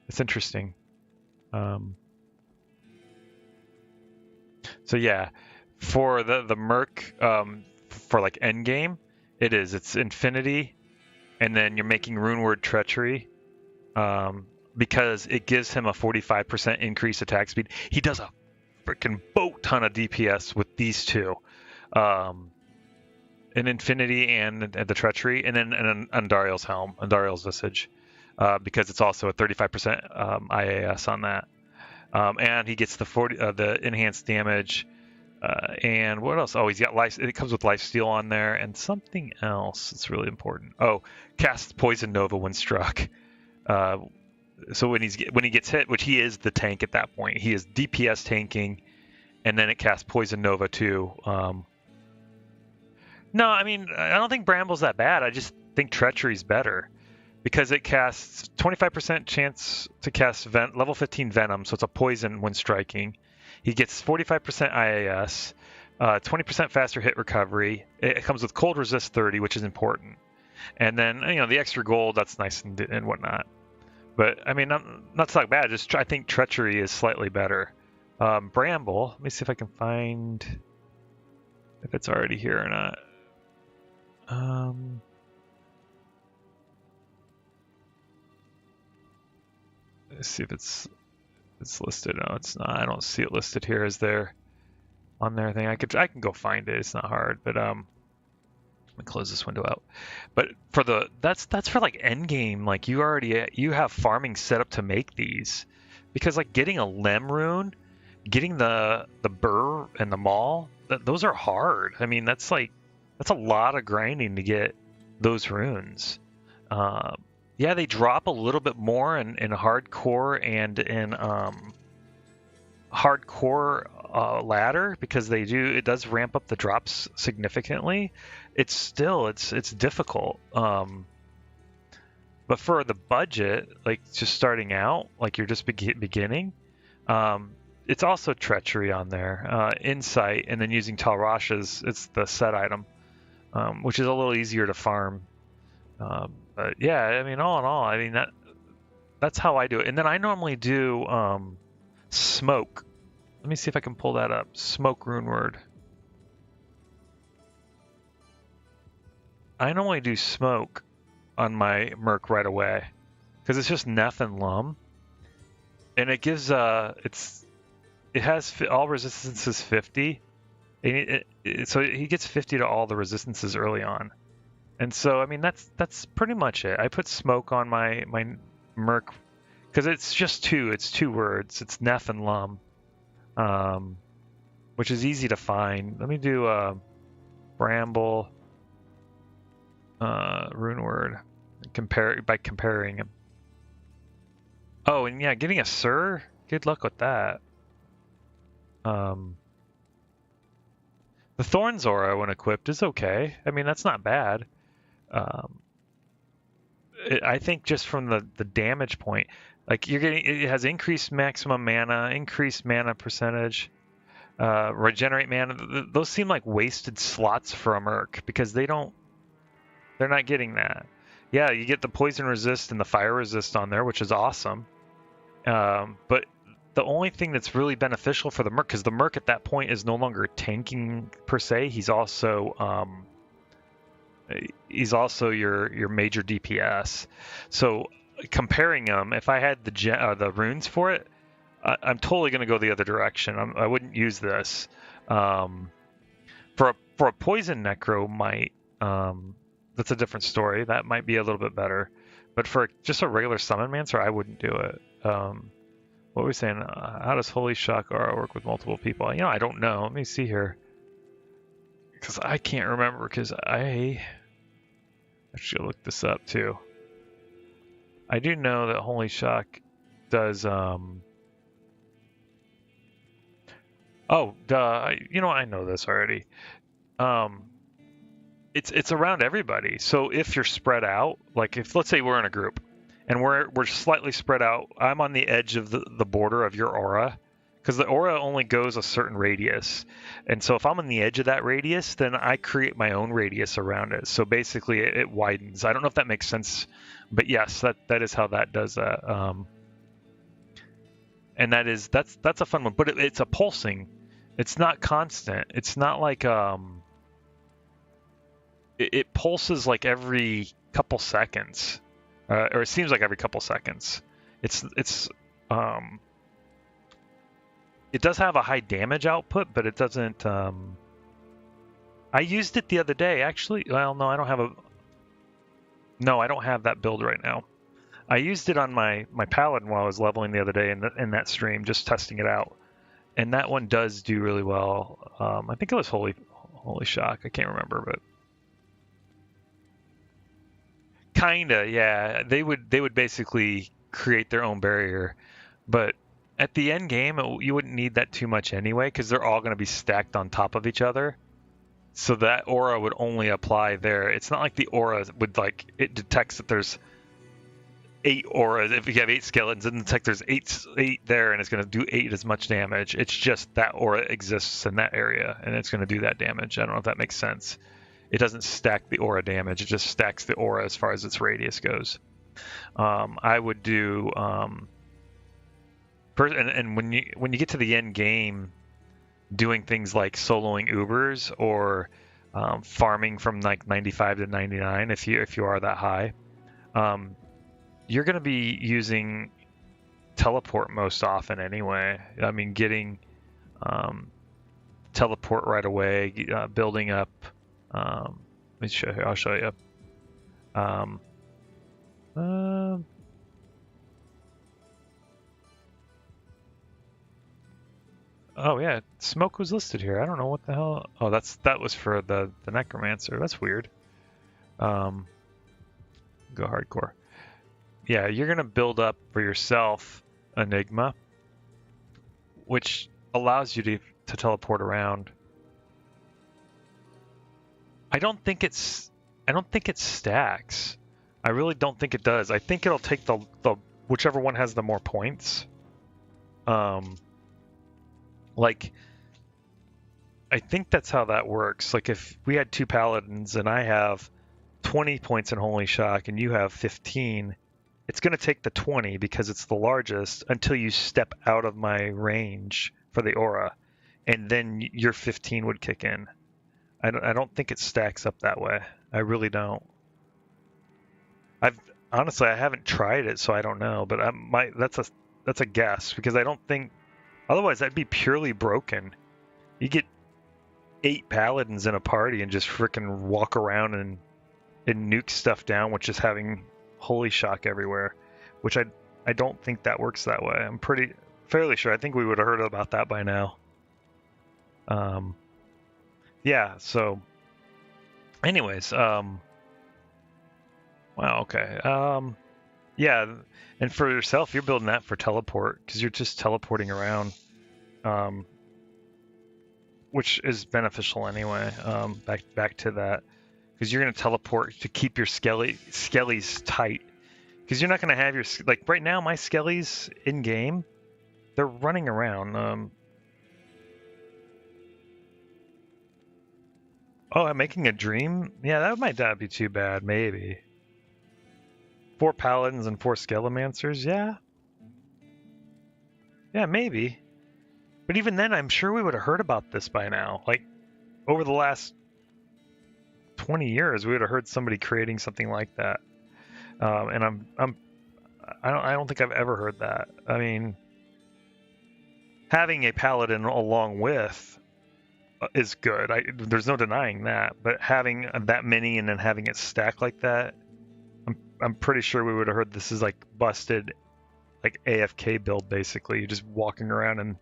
It's interesting. So yeah, for the Merc, for like end game, it's infinity, and then you're making runeward treachery, because it gives him a 45% increase attack speed. He does a freaking boat ton of DPS with these two. An Infinity and the Treachery, and then an Andariel's Helm, Andariel's Visage, because it's also a 35% IAS on that. And he gets the enhanced damage, and what else? Oh, he's got life. It comes with lifesteal on there, and something else that's really important. Oh, cast Poison Nova when struck. So when he gets hit, which he is the tank at that point, he is DPS tanking, and then it casts Poison Nova too. No, I mean, I don't think Bramble's that bad. I just think Treachery's better because it casts 25% chance to cast level 15 Venom, so it's a poison when striking. He gets 45% IAS, 20% faster hit recovery. It comes with cold resist 30, which is important. And then, the extra gold, that's nice and whatnot. But, I mean, not to talk bad, I think Treachery is slightly better. Bramble, let me see if I can find if it's already here or not. Let's see if it's listed. No, it's not. I don't see it listed here. Is there on their thing? I can go find it. It's not hard. But let me close this window out. But for that's for like end game. Like you have farming set up to make these, because like getting a Lem rune, getting the Burr and the Maul, those are hard. I mean that's a lot of grinding to get those runes. Yeah, they drop a little bit more in hardcore and in hardcore ladder because it does ramp up the drops significantly. It's difficult. But for the budget, like just starting out, like you're just beginning, it's also Treachery on there, Insight, and then using Talrash's, it's the set item. Which is a little easier to farm. But yeah, I mean, all in all, I mean that's how I do it. And then I normally do Smoke. Let me see if I can pull that up. Smoke Runeward. I normally do Smoke on my Merc right away because it's just Neff and Lum, and it gives it has all resistances 50. So he gets 50 to all the resistances early on, and so I mean that's pretty much it. I put Smoke on my Merc because it's just two words. It's Neff and Lum, which is easy to find. Let me do Bramble Runeward by comparing them. Oh, and yeah, getting a Sir. Good luck with that. The Thorns aura, when equipped, is okay. I mean, that's not bad. Um, I think just from the damage point, like you're getting, it has increased maximum mana, increased mana percentage, regenerate mana. Those seem like wasted slots for a merc because they're not getting that. Yeah, you get the poison resist and the fire resist on there, which is awesome. But the only thing that's really beneficial for the merc, because the merc at that point is no longer tanking per se, he's also your major DPS. So comparing them, if I had the runes for it, I'm totally going to go the other direction. I wouldn't use this. For a poison necro might, that's a different story. That might be a little bit better. But for just a regular summon mancer, I wouldn't do it. What were we saying? How does Holy Shock Aura work with multiple people? I don't know. Let me see here. Because I can't remember, because I should look this up too. I do know that Holy Shock does, oh, duh. I know this already. It's around everybody. So if you're spread out, like if let's say we're in a group and we're slightly spread out, I'm on the edge of the border of your aura, because the aura only goes a certain radius. And so if I'm on the edge of that radius, then I create my own radius around it. So basically it widens. I don't know if that makes sense, but yes, that is how that does that. And that's a fun one, but it's a pulsing. It's not constant. It's not like it pulses like every couple seconds, or it seems like every couple seconds. It does have a high damage output, but it doesn't. I used it the other day, actually. Well, no, I don't have that build right now. I used it on my paladin while I was leveling the other day in that stream, just testing it out, and that one does do really well. I think it was Holy Shock. I can't remember, but kinda, yeah. They would basically create their own barrier, but at the end game, you wouldn't need that too much anyway, because they're all going to be stacked on top of each other. So that aura would only apply there. It's not like the aura would it detects that there's 8 auras. If you have 8 skeletons, it detects there's 8 there, and it's going to do 8 as much damage. It's just that aura exists in that area, and it's going to do that damage. I don't know if that makes sense. It doesn't stack the aura damage. It just stacks the aura as far as its radius goes. I would do. And when you get to the end game, doing things like soloing Ubers or farming from like 95 to 99, if you are that high, you're going to be using teleport most often anyway. I mean, getting teleport right away, building up. Let me show you. I'll show you. Oh yeah, smoke was listed here. I don't know what the hell. Oh, that was for the necromancer. That's weird. Go hardcore. Yeah, you're gonna build up for yourself Enigma, which allows you to teleport around. I don't think it stacks. I really don't think it does. I think it'll take the whichever one has the more points. Like, I think that's how that works. Like, if we had 2 paladins and I have 20 points in Holy Shock and you have 15, it's going to take the 20 because it's the largest until you step out of my range for the aura, and then your 15 would kick in. I don't think it stacks up that way. I really don't. Honestly, I haven't tried it, so I don't know. But that's a guess, because I don't think. Otherwise, that'd be purely broken. You get 8 paladins in a party and just freaking walk around and nuke stuff down with just having Holy Shock everywhere, which I don't think that works that way. I'm fairly sure. I think we would have heard about that by now. Yeah, so anyways, wow, okay. Yeah, and for yourself, you're building that for teleport, because you're just teleporting around. which is beneficial anyway. Back to that, because you're gonna teleport to keep your skellies tight. Because you're not gonna have your like right now. My skellies in game, they're running around. Oh, I'm making a dream. Yeah, that might not be too bad. Maybe 4 paladins and 4 skelemancers. Yeah, maybe. But even then, I'm sure we would have heard about this by now. Like over the last 20 years, we would have heard somebody creating something like that. And I don't think I've ever heard that. I mean, having a paladin along with is good. There's no denying that. But having that many and then having it stacked like that, I'm pretty sure we would have heard this is like busted, like AFK build basically. You're just walking around and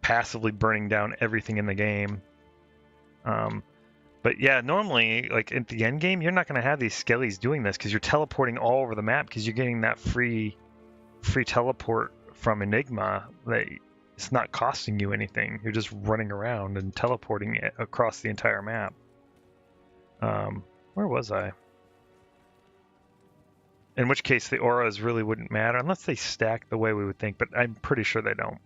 passively burning down everything in the game. But yeah, normally, like at the end game, you're not going to have these skellies doing this because you're teleporting all over the map because you're getting that free teleport from Enigma that it's not costing you anything. You're just running around and teleporting it across the entire map. Where was I? In which case, the auras really wouldn't matter unless they stack the way we would think, but I'm pretty sure they don't.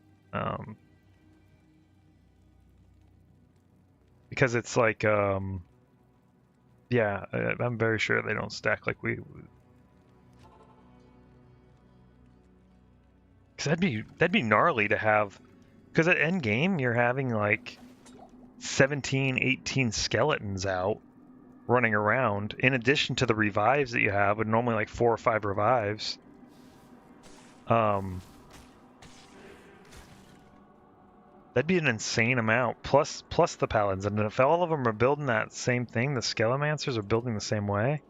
Because it's like, yeah, I'm very sure they don't stack like we. Because that'd be gnarly to have. Because at end game, you're having like 17, 18 skeletons out running around, in addition to the revives that you have, with normally like 4 or 5 revives. That'd be an insane amount, plus the paladins. And if all of them are building that same thing, the skelemancers are building the same way,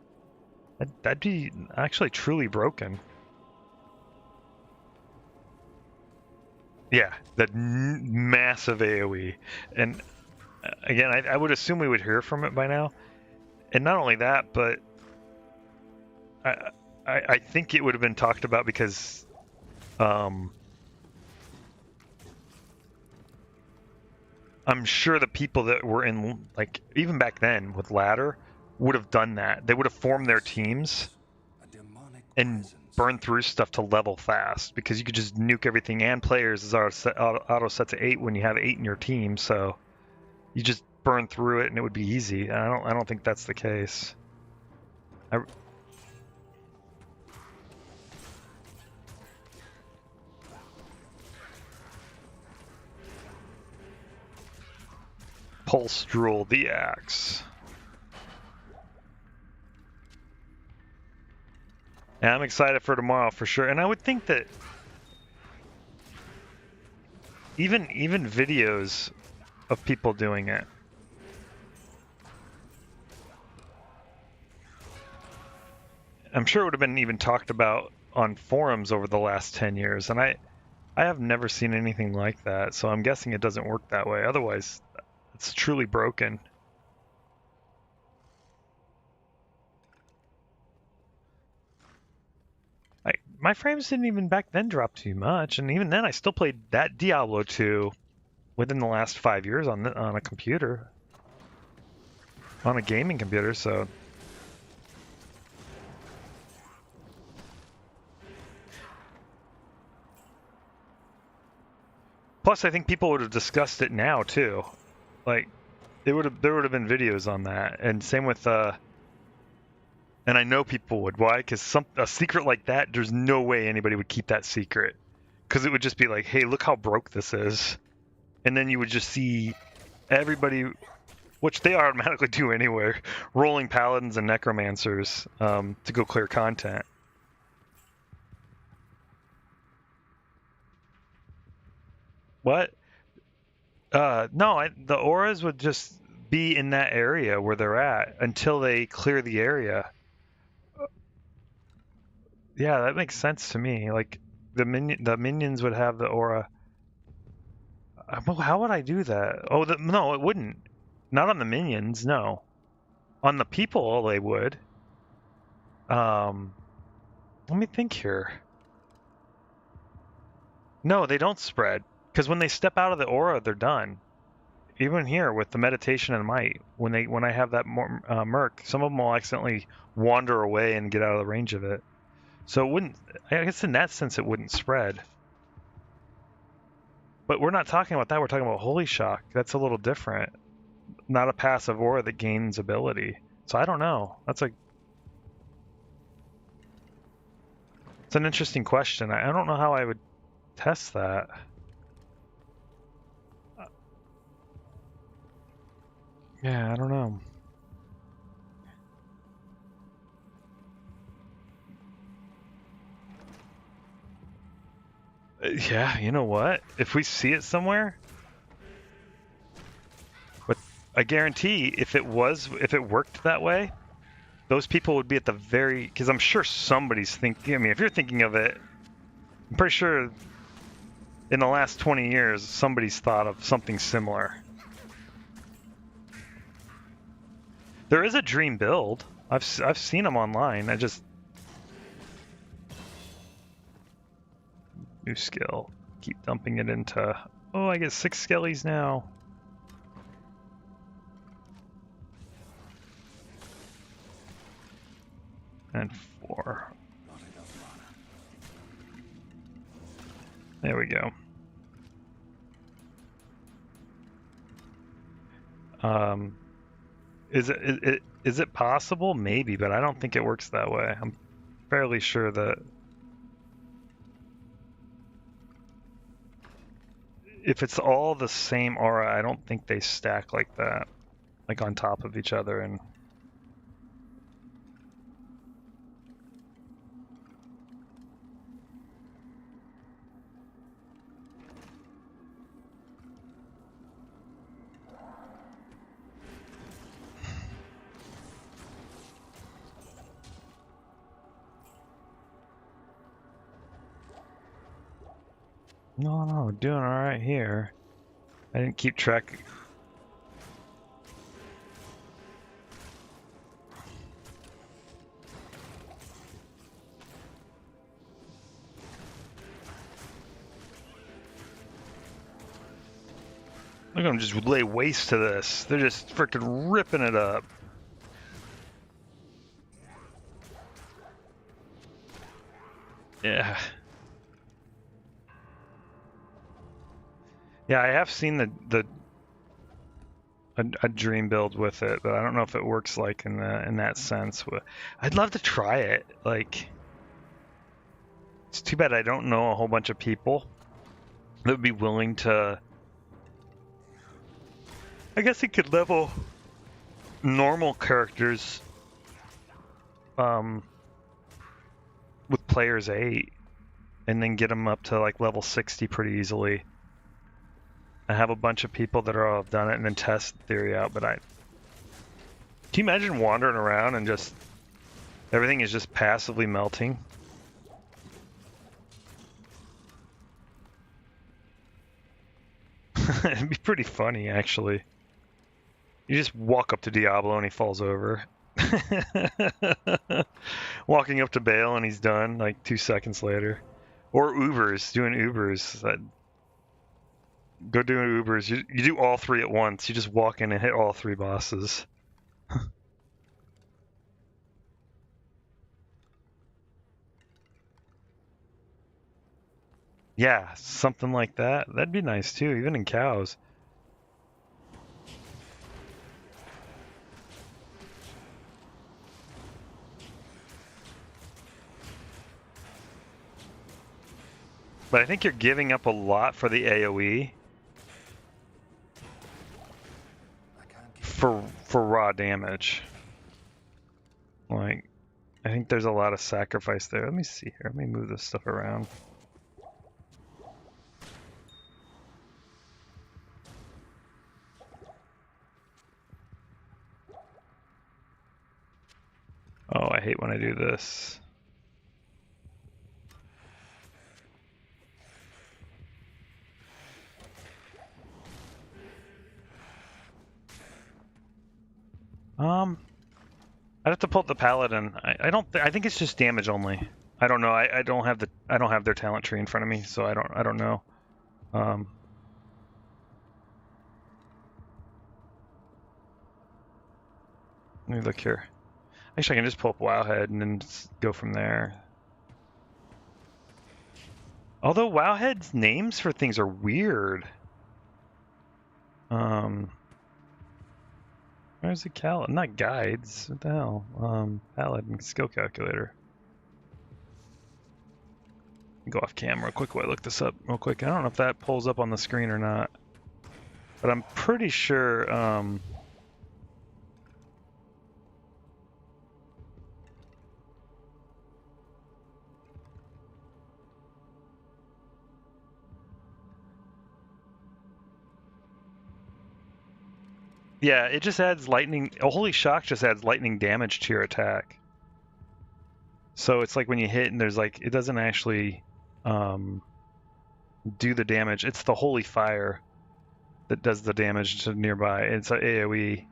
that'd be actually truly broken. Yeah, that massive AoE. And again, I would assume we would hear from it by now. And not only that, but I think it would have been talked about because I'm sure the people that were in, like, even back then with ladder would have done that. They would have formed their teams and burned through stuff to level fast because you could just nuke everything, and players is auto set to 8 when you have 8 in your team, so you just burn through it and it would be easy. I don't think that's the case. Pulse Drool the axe. Yeah, I'm excited for tomorrow for sure. And I would think that even videos of people doing it. I'm sure it would have been even talked about on forums over the last 10 years. And I have never seen anything like that. So I'm guessing it doesn't work that way. Otherwise, it's truly broken. My frames didn't even back then drop too much, and even then I still played that Diablo 2 within the last 5 years on a computer, on a gaming computer. So plus I think people would have discussed it now too. Like there would have been videos on that, and same with and I know people would. Why? Because a secret like that, there's no way anybody would keep that secret. Because it would just be like, hey, look how broke this is. And then you would just see everybody, which they automatically do anyway, rolling paladins and necromancers to go clear content. What? No, the auras would just be in that area where they're at until they clear the area. Yeah, that makes sense to me. Like the minions would have the aura. How would I do that? Oh, no, it wouldn't. Not on the minions, no. On the people, they would. Let me think here. No, they don't spread because when they step out of the aura, they're done. even here with the meditation and might, when I have that merc, some of them will accidentally wander away and get out of the range of it. So it wouldn't. I guess in that sense it wouldn't spread. But we're not talking about that. We're talking about Holy Shock. That's a little different. Not a passive aura that gains ability. So I don't know. It's an interesting question. I don't know how I would test that. Yeah, I don't know. Yeah, you know what? If we see it somewhere, but I guarantee if it worked that way, those people would be at the because I'm sure somebody's thinking. I mean, if you're thinking of it, I'm pretty sure in the last 20 years somebody's thought of something similar. There is a dream build. I've seen them online. New skill. Keep dumping it into. Oh, I get 6 skellies now. And 4. There we go. Is it possible? Maybe, but I don't think it works that way. I'm fairly sure that if it's all the same aura, I don't think they stack like that, like on top of each other. And no, doing all right here. I didn't keep track. Look at them just lay waste to this. They're just freaking ripping it up. Yeah. Yeah, I have seen a dream build with it, but I don't know if it works like in that sense. I'd love to try it. Like, it's too bad I don't know a whole bunch of people that would be willing to. I guess it could level normal characters with players 8 and then get them up to like level 60 pretty easily. I have a bunch of people that have done it and then test theory out, but can you imagine wandering around and just everything is just passively melting? It'd be pretty funny, actually. You just walk up to Diablo and he falls over. Walking up to Bale and he's done like 2 seconds later. Or Ubers, doing Ubers. Go doing Ubers. You do all 3 at once. You just walk in and hit all 3 bosses. Yeah, something like that. That'd be nice too, even in cows. But I think you're giving up a lot for the AoE for raw damage. Like, I think there's a lot of sacrifice there. Let me see here. Let me move this stuff around. Oh, I hate when I do this. I'd have to pull up the paladin. I don't. I think it's just damage only. I don't know. I don't have their talent tree in front of me, so I don't know. Let me look here. Actually, I can just pull up Wowhead and then just go from there. Although Wowhead's names for things are weird. Where's the not guides? What the hell? Paladin skill calculator. Go off camera real quick while I look this up real quick. I don't know if that pulls up on the screen or not, but I'm pretty sure. Yeah, it just adds lightning. Oh, Holy Shock just adds lightning damage to your attack. So it's like when you hit and there's like, it doesn't actually do the damage. It's the Holy Fire that does the damage to nearby. It's an AoE.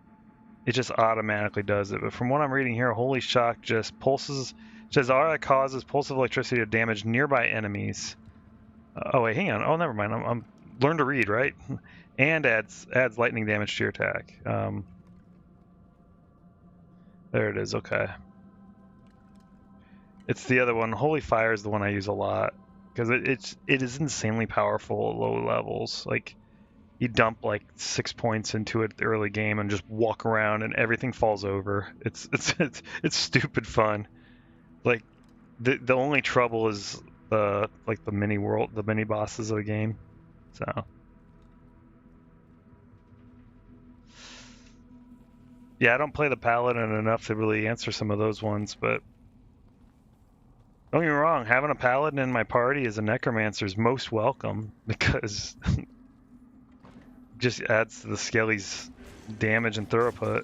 It just automatically does it. But from what I'm reading here, Holy Shock just pulses, says all that causes pulse of electricity to damage nearby enemies. Oh wait, hang on. Oh, never mind. I'm learn to read, right? And adds lightning damage to your attack. There it is. Okay. It's the other one. Holy Fire is the one I use a lot because it is insanely powerful at low levels. Like you dump like 6 points into it early game and just walk around and everything falls over. It's stupid fun. Like the only trouble is the mini bosses of the game. So yeah, I don't play the Paladin enough to really answer some of those ones, but don't get me wrong, having a Paladin in my party as a Necromancer is most welcome because it just adds to the Skelly's damage and throughput.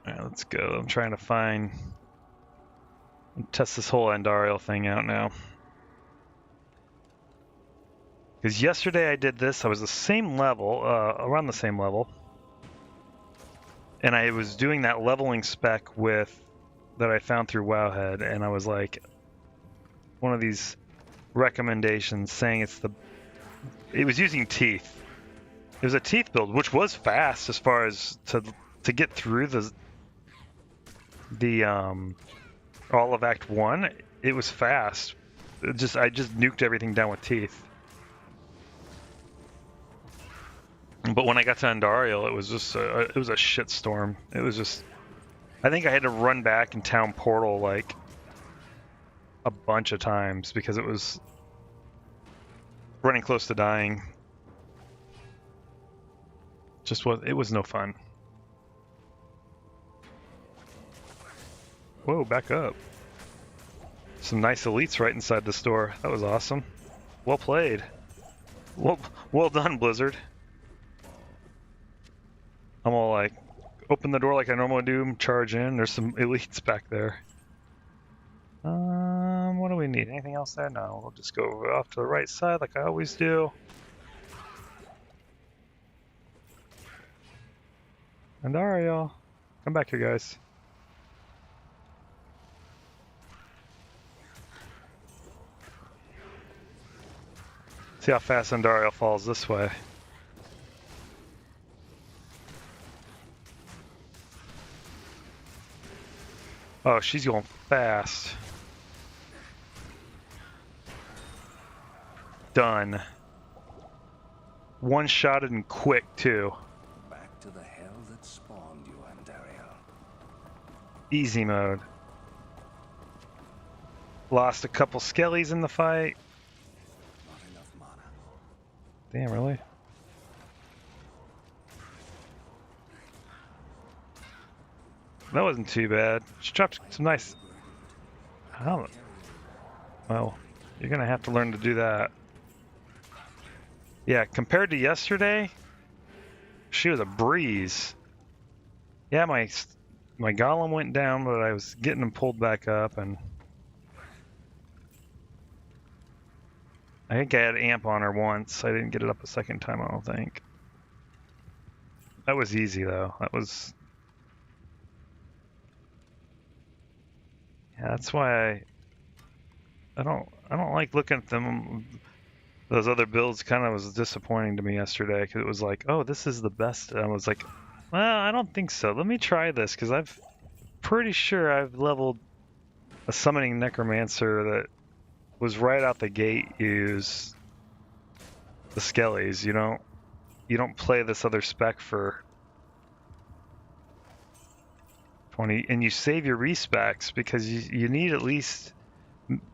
Alright, let's go. I'm trying to test this whole Andariel thing out now. Because yesterday I did this, I was the same level, around the same level. And I was doing that leveling spec that I found through Wowhead, and I was like, one of these recommendations saying it was using teeth. It was a teeth build, which was fast as far as to get through the all of Act 1. It was fast. I just nuked everything down with teeth. But when I got to Andariel, it was just it was a shitstorm. It was just, I think I had to run back in Town Portal like a bunch of times because it was running close to dying. It was no fun. Whoa, back up. Some nice elites right inside the store. That was awesome. Well played. Well done, Blizzard. I'm all like, open the door like I normally do, charge in. There's some elites back there. What do we need? Anything else there? No, we'll just go off to the right side like I always do. Andariel, come back here, guys. See how fast Andariel falls this way. Oh, she's going fast. Done. One-shotted and quick, too. Back to the hell that spawned you, Andariel. Easy mode. Lost a couple skellies in the fight. Not enough mana. Damn, really? That wasn't too bad. She dropped some nice... Oh. Well, you're gonna have to learn to do that. Yeah, compared to yesterday, she was a breeze. Yeah, my golem went down, but I was getting him pulled back up, and I think I had amp on her once. I didn't get it up a second time, I don't think. That was easy, though. That was... Yeah, that's why I I don't like looking at them. Those other builds kind of was disappointing to me yesterday because it was like, oh, this is the best. And I was like, well, I don't think so. Let me try this because I'm pretty sure I've leveled a summoning necromancer that was right out the gate use the skellies. You don't play this other spec for 20, and you save your respecs because you need at least.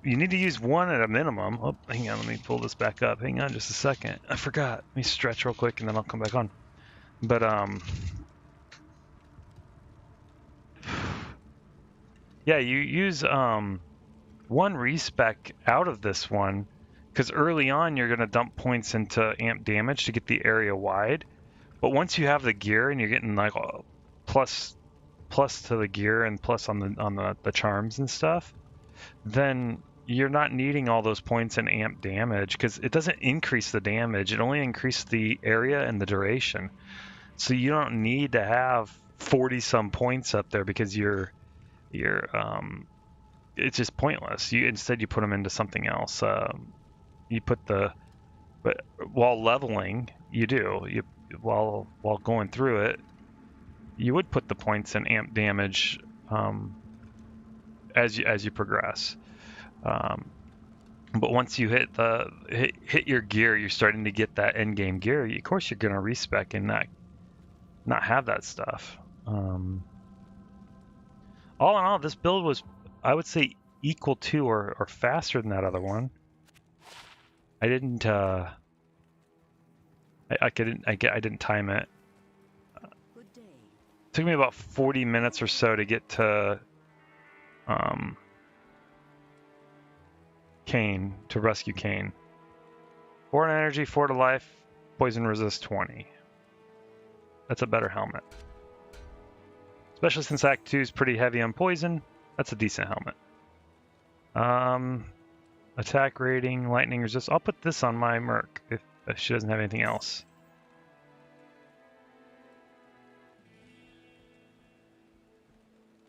You need to use one at a minimum. Oh, hang on, let me pull this back up. Hang on just a second. I forgot. Let me stretch real quick and then I'll come back on. But yeah, you use one respec out of this one because early on you're gonna dump points into amp damage to get the area wide. But once you have the gear and you're getting like plus to the gear and plus on the charms and stuff, then you're not needing all those points in amp damage because it doesn't increase the damage. It only increases the area and the duration. So you don't need to have 40 some points up there because it's just pointless. Instead you put them into something else. But while leveling, while going through it, you would put the points in amp damage as you progress. But once you hit your gear, you're starting to get that end game gear. Of course, you're gonna respec and not have that stuff. All in all, this build was, I would say, equal to or faster than that other one. I didn't I didn't time it. It took me about 40 minutes or so to get to Kane, to rescue Kane. 4 to energy, 4 to life, poison resist 20. That's a better helmet. Especially since Act 2 is pretty heavy on poison, that's a decent helmet. Attack rating, lightning resist. I'll put this on my Merc if she doesn't have anything else.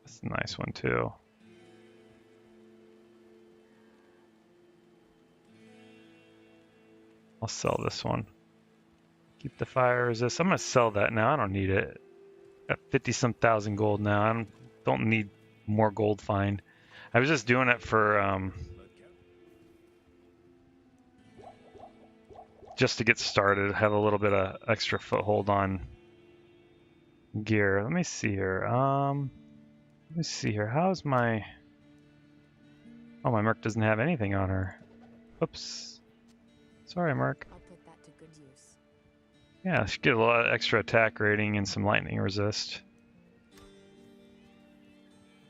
That's a nice one too. I'll sell this one. Keep the fire resist. I'm gonna sell that now. I don't need it. Got 50-some thousand gold now. I don't need more gold find. I was just doing it for just to get started. Have a little bit of extra foothold on gear. Let me see here. How's my? Oh, my Merc doesn't have anything on her. Oops. Sorry, Merc. I'll put that to good use. Yeah, she get a lot of extra attack rating and some lightning resist.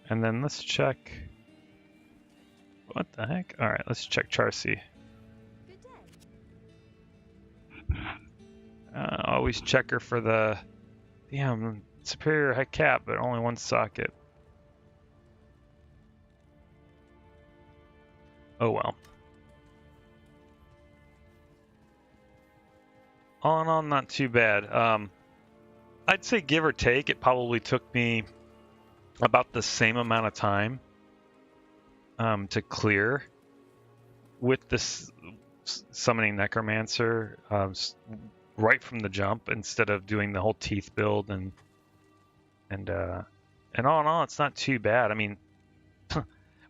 And then let's check. What the heck? All right, let's check Charcy. Good day. Always check her for the damn superior high cap, but only one socket. Oh well. All in all, not too bad. I'd say give or take, it probably took me about the same amount of time to clear with this summoning necromancer right from the jump instead of doing the whole teeth build and all in all, it's not too bad. I mean,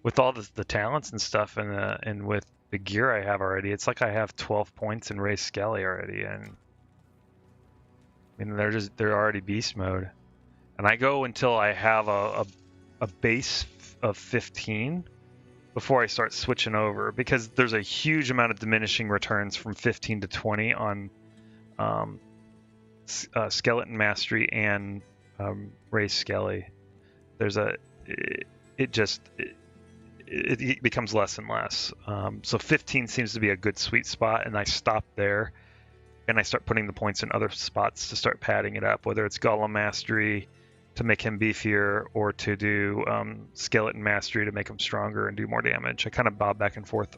with all the talents and stuff and with the gear I have already, it's like I have 12 points in Race Skelly already, and I mean they're already beast mode, and I go until I have a base of 15 before I start switching over, because there's a huge amount of diminishing returns from 15 to 20 on Skeleton Mastery and Race Skelly. It becomes less and less. So 15 seems to be a good sweet spot, and I stop there, and I start putting the points in other spots to start padding it up, whether it's Golem Mastery to make him beefier, or to do Skeleton Mastery to make him stronger and do more damage. I kind of bob back and forth.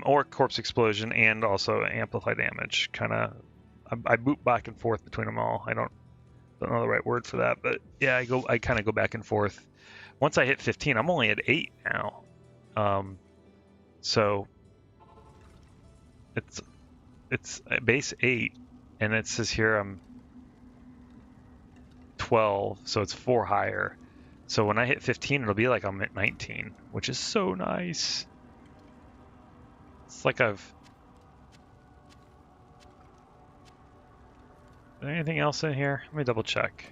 Or Corpse Explosion and also Amplify Damage. I boot back and forth between them all. I don't know the right word for that, but yeah, I kind of go back and forth. Once I hit 15, I'm only at 8 now. So it's base 8, and it says here I'm 12, so it's 4 higher. So when I hit 15, it'll be like I'm at 19, which is so nice. It's like I've... Is there anything else in here? Let me double check.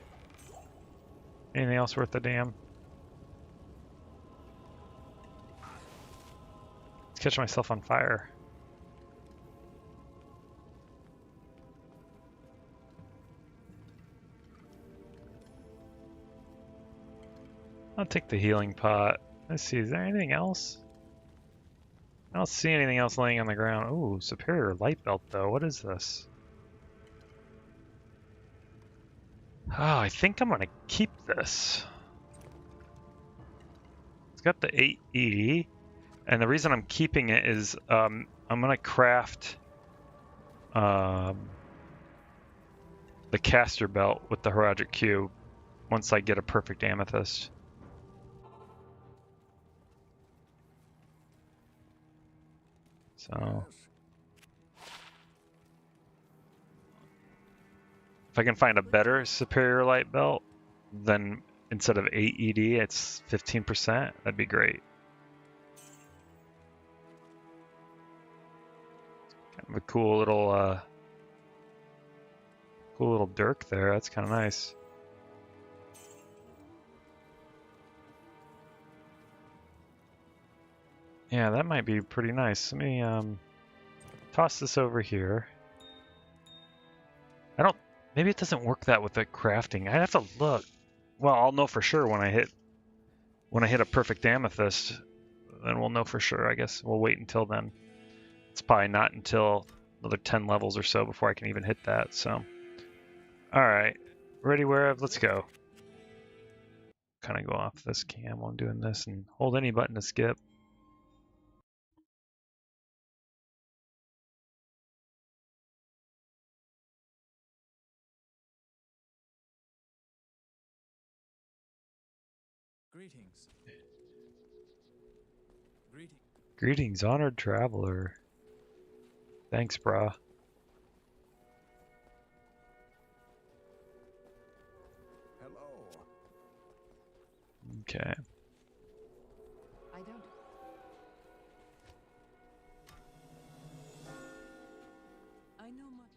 Anything else worth a damn? Let's catch myself on fire. I'll take the healing pot. Let's see, is there anything else? I don't see anything else laying on the ground. Ooh, superior light belt though. What is this? Oh, I think I'm gonna keep this. It's got the 8 ED, and the reason I'm keeping it is I'm gonna craft the caster belt with the Heraldic Cube once I get a perfect amethyst. So if I can find a better superior light belt, then instead of 8 ED, it's 15%, that'd be great. Kind of a cool little dirk there. That's kind of nice. Yeah, that might be pretty nice. Let me toss this over here. Maybe it doesn't work that with the crafting. I'd have to look. Well, I'll know for sure when I hit a perfect amethyst. Then we'll know for sure. I guess we'll wait until then. It's probably not until another 10 levels or so before I can even hit that. So, all right, ready wherever. Let's go. Kind of go off this cam while I'm doing this and hold any button to skip. Greetings. Greetings. Greetings, honored traveler. Thanks, brah. Hello. Okay. I don't. I know much.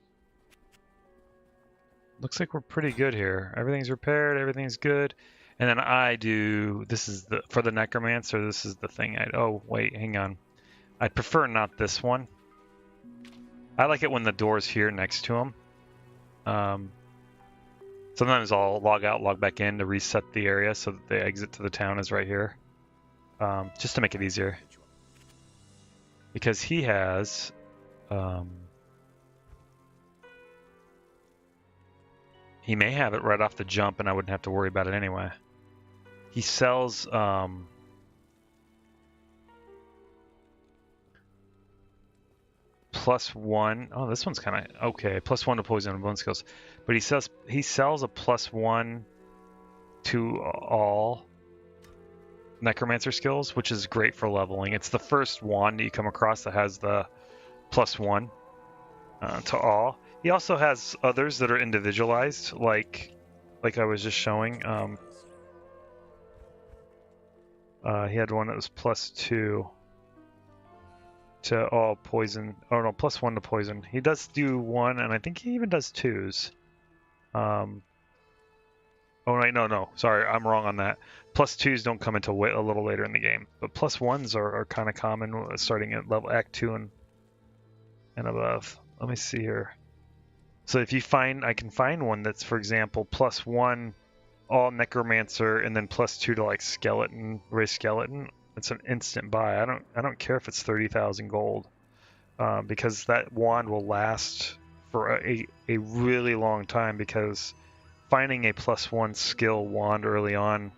Looks like we're pretty good here. Everything's repaired, everything's good. And then I do, this is the, for the necromancer, this is the thing oh wait, hang on. I prefer not this one. I like it when the door's here next to him. Sometimes I'll log out, log back in to reset the area so that the exit to the town is right here. Just to make it easier. Because he has, he may have it right off the jump and I wouldn't have to worry about it anyway. He sells +1. Oh, this one's kind of okay. +1 to poison and bone skills, but he sells a +1 to all necromancer skills, which is great for leveling. It's the first wand that you come across that has the +1 to all. He also has others that are individualized, like I was just showing. He had one that was +2 to all poison. Oh no, +1 to poison. He does do 1, and I think he even does 2s. Oh wait, no, sorry, I'm wrong on that. +2s don't come until a little later in the game, but +1s are kind of common, starting at level Act 2 and above. Let me see here. So if you find, I can find one that's, for example, +1 all necromancer and then +2 to like skeleton, race skeleton. It's an instant buy. I don't care if it's 30,000 gold, because that wand will last for a really long time, because finding a +1 skill wand early on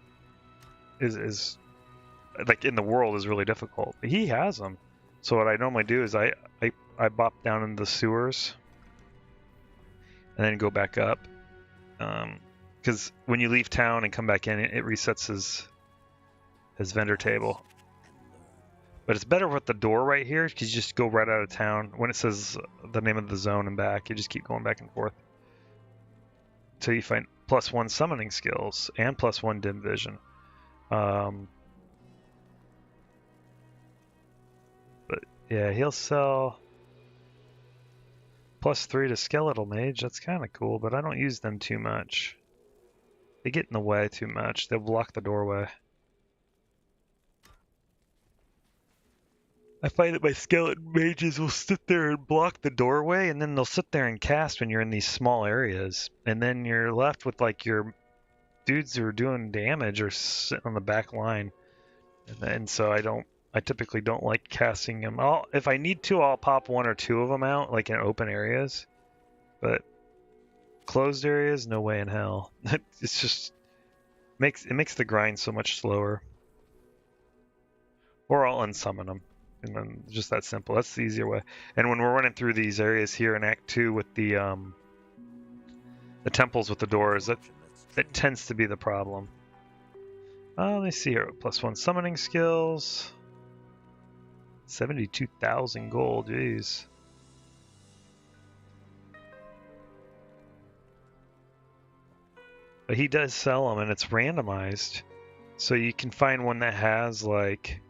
is like in the world is really difficult. He has them. So what I normally do is I bop down in the sewers and then go back up. Because when you leave town and come back in, it resets his vendor table. But it's better with the door right here because you just go right out of town. When it says the name of the zone and back, you just keep going back and forth. Until you find +1 summoning skills and +1 dim vision. But yeah, he'll sell +3 to skeletal mage. That's kind of cool, but I don't use them too much. They get in the way too much. They'll block the doorway. I find that my skeleton mages will sit there and block the doorway, and then they'll sit there and cast when you're in these small areas. And then you're left with like your dudes who are doing damage or sitting on the back line. And so I typically don't like casting them. If I need to, I'll pop 1 or 2 of them out, like in open areas. But closed areas, no way in hell. It's just makes the grind so much slower. Or I'll unsummon them. And then just that simple. That's the easier way. And when we're running through these areas here in Act 2 with the temples with the doors, that tends to be the problem. Let me see here. +1 summoning skills. 72,000 gold. Jeez. But he does sell them, and it's randomized. So you can find one that has like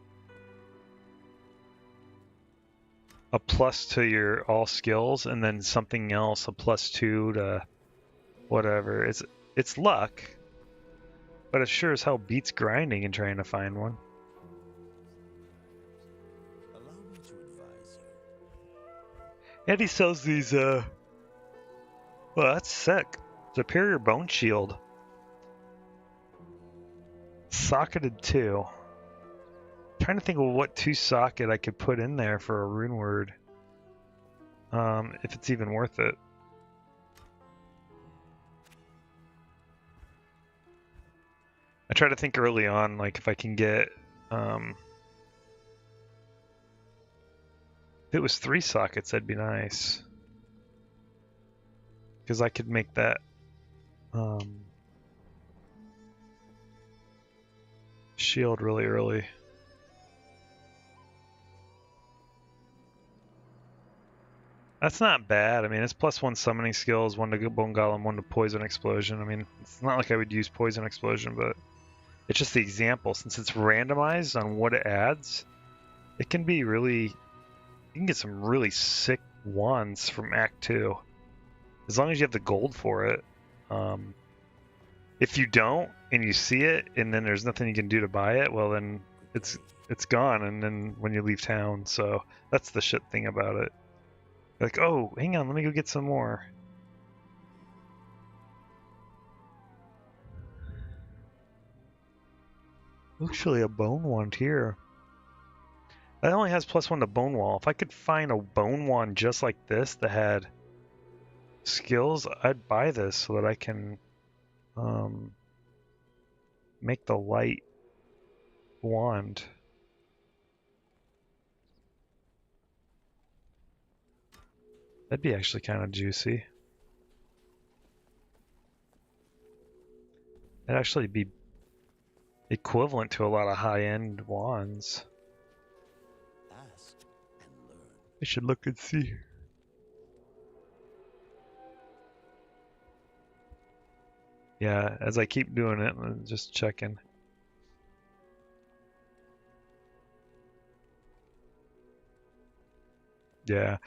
a plus to your all skills, and then something else, a +2 to whatever. It's luck, but it sure as hell beats grinding and trying to find one. Allow me to advise you. And he sells these, well, that's sick. Superior Bone Shield. Socketed 2. Trying to think of what 2-socket I could put in there for a rune word. If it's even worth it. I try to think early on, like if I can get, if it was 3 sockets, that'd be nice. Because I could make that, shield really early. That's not bad. I mean, it's +1 summoning skills, 1 to Bone Golem, 1 to Poison Explosion. I mean, it's not like I would use Poison Explosion, but it's just the example. Since it's randomized on what it adds, it can be really... You can get some really sick wands from Act 2. As long as you have the gold for it. If you don't, and you see it, and then there's nothing you can do to buy it, well then it's gone, and then when you leave town. So that's the shit thing about it. Like, oh, hang on, let me go get some more. Actually, a bone wand here. That only has +1 to bone wall. If I could find a bone wand just like this that had skills, I'd buy this so that I can make the light wand. That'd be actually kind of juicy. It'd actually be equivalent to a lot of high-end wands. Ask and learn. I should look and see. Yeah, as I keep doing it, I'm just checking. Yeah.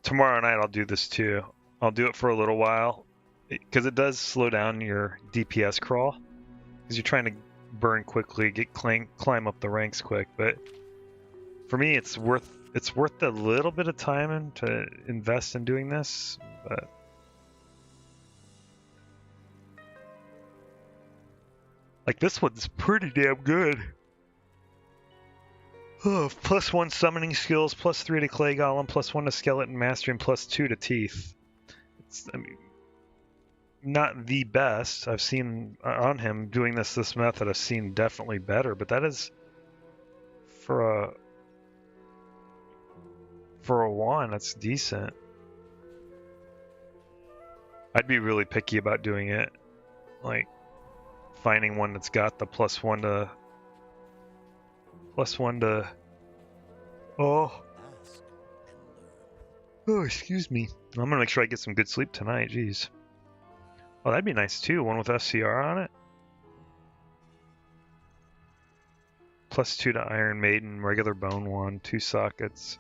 Tomorrow night I'll do this too. I'll do it for a little while because it does slow down your DPS crawl because you're trying to burn quickly, climb up the ranks quick. But for me, it's worth a little bit of time to invest in doing this. But like this one's pretty damn good. Oh, +1 summoning skills, +3 to clay golem, +1 to skeleton mastery, and +2 to teeth. It's, I mean, not the best. I've seen on him doing this method. I've seen definitely better, but that is for a one. That's decent. I'd be really picky about doing it, like finding one that's got the +1 to Oh. Ask and learn. Oh, excuse me. I'm gonna make sure I get some good sleep tonight. Jeez. Oh, that'd be nice too. One with SCR on it. +2 to Iron Maiden, regular bone one, 2 sockets.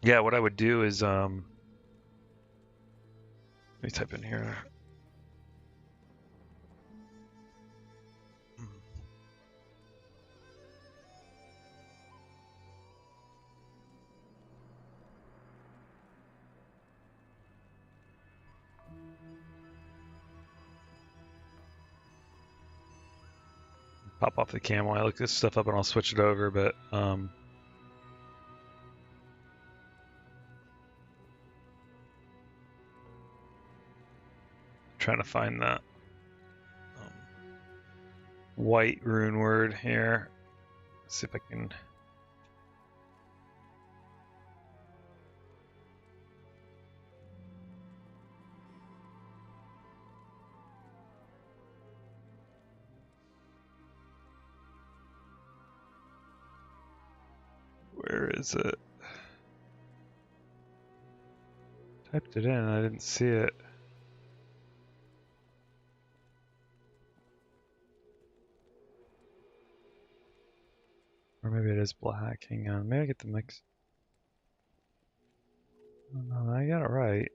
Yeah, what I would do is let me type in here. Pop off the cam while I look this stuff up and I'll switch it over, but trying to find that white rune word here. Let's see if I can. Where is it? Typed it in, I didn't see it. Or maybe it is black. Hang on, maybe I get the mix. Oh, no, I got it right.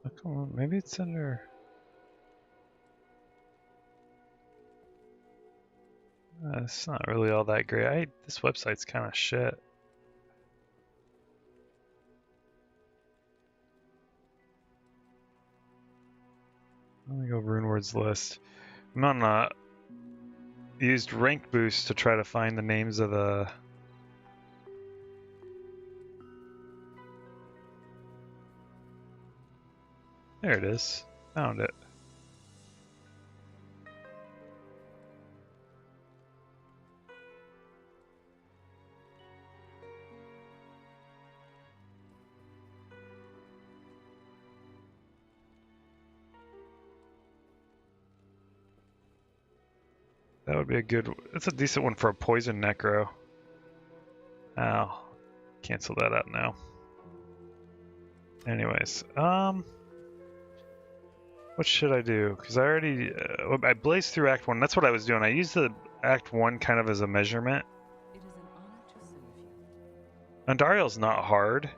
Oh, come on, maybe it's under. It's not really all that great. This website's kind of shit. Let me go rune words list. I'm on used rank boost to try to find the names of the. There it is. Found it. That would be a good. That's a decent one for a poison necro. Ow. Cancel that out now. Anyways, what should I do? Because I already I blazed through Act 1. That's what I was doing. I used the Act 1 kind of as a measurement. It is an honor to serve you. Andariel's not hard.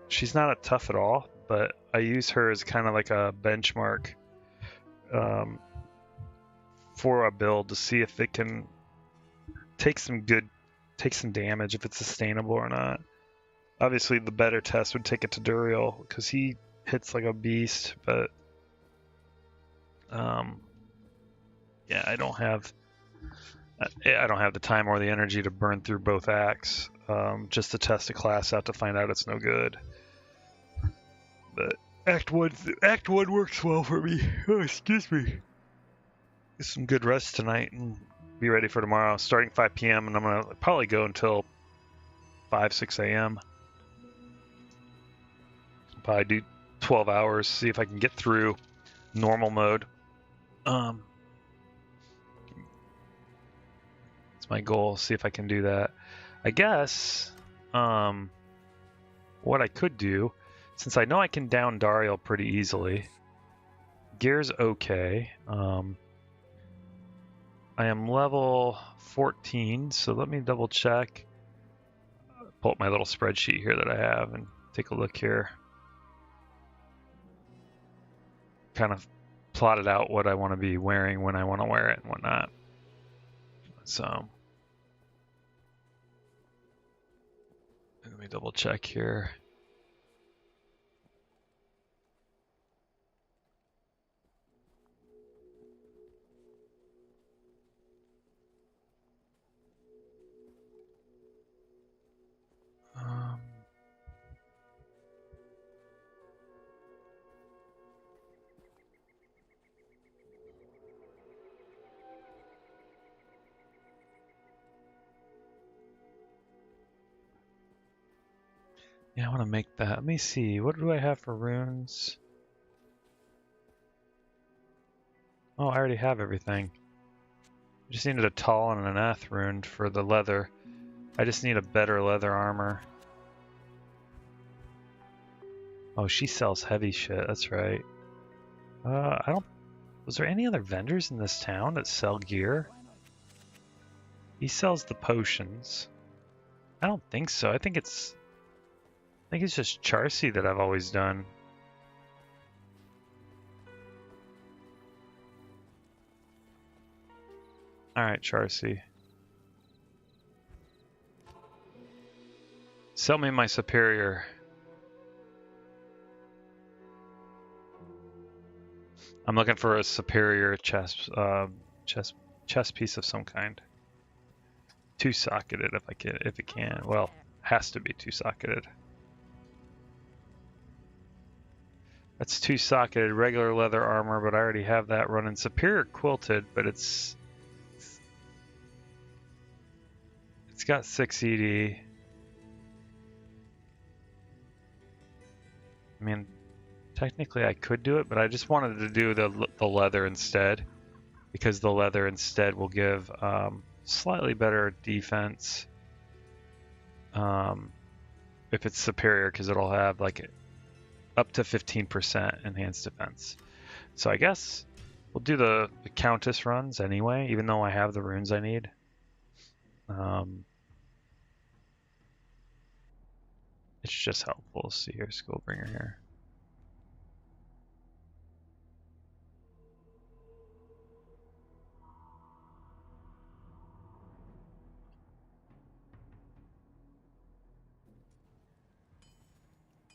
She's not a tough at all, but I use her as kind of like a benchmark for a build to see if it can take some damage, if it's sustainable or not. Obviously, the better test would take it to Duriel because he hits like a beast, but yeah, I don't have the time or the energy to burn through both acts just to test a class out to find out it's no good. But Act 1 works well for me. Oh, excuse me. Get some good rest tonight and be ready for tomorrow. Starting 5 p.m. and I'm gonna probably go until 6 a.m. Probably do 12 hours. See if I can get through normal mode. It's my goal. See if I can do that. I guess what I could do, since I know I can down Dariel pretty easily, Gear's okay. I am level 14, so let me double check. Pull up my little spreadsheet here that I have and take a look here. Kind of plotted out what I want to be wearing when I want to wear it and whatnot. So let me double check here. Yeah, I want to make that. Let me see. What do I have for runes? Oh, I already have everything. I just needed a tall and an eth rune for the leather. I just need a better leather armor. Oh, she sells heavy shit. That's right. I don't. Was there any other vendors in this town that sell gear? He sells the potions. I don't think so. I think it's just Charcy that I've always done. All right, Charcy. Sell me my superior. I'm looking for a superior chest piece of some kind. Two-socketed if it can. Well, has to be two-socketed. That's two-socketed regular leather armor, but I already have that running. Superior quilted, but it's got 6 ED. I mean, technically I could do it, but I just wanted to do the leather instead, because the leather instead will give slightly better defense if it's superior, because it'll have like up to 15% enhanced defense. So I guess we'll do the Countess runs anyway, even though I have the runes I need. It's just helpful. See here, Skullbringer here.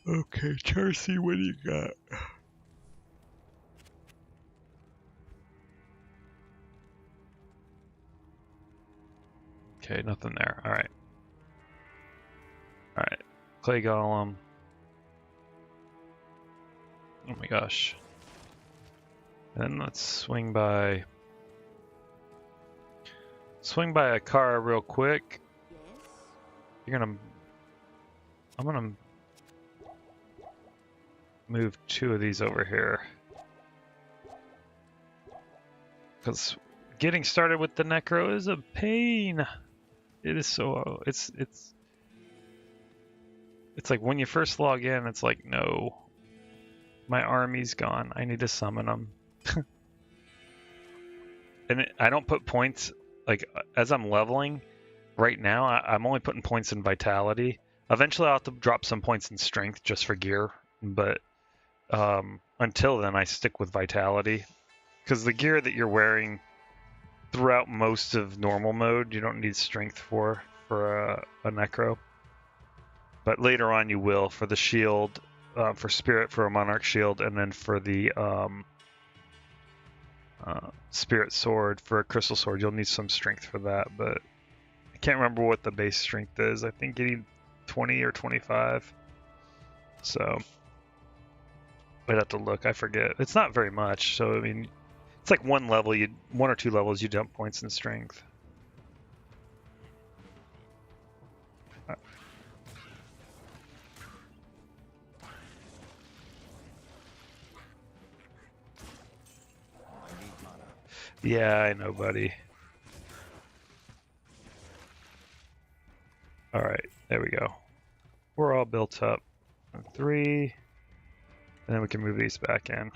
Okay, Charcy, what do you got? Okay, nothing there. All right. All right. Clay Golem. Oh my gosh. And then let's swing by a car real quick. I'm gonna move 2 of these over here, because getting started with the Necro is a pain. It is so it's like when you first log in, it's like, no, my army's gone. I need to summon them. And I don't put points, like, as I'm leveling right now, I'm only putting points in vitality. Eventually I'll have to drop some points in strength just for gear, but until then I stick with vitality, because the gear that you're wearing throughout most of normal mode you don't need strength for a necro, but later on you will for the shield, for spirit, for a monarch shield, and then for the spirit sword, for a crystal sword you'll need some strength for that, but I can't remember what the base strength is. I think you need 20 or 25, so I'd have to look. I forget. It's not very much, so I mean, it's like one or two levels you dump points in strength. Yeah, I know, buddy. All right, there we go. We're all built up. 3, and then we can move these back in.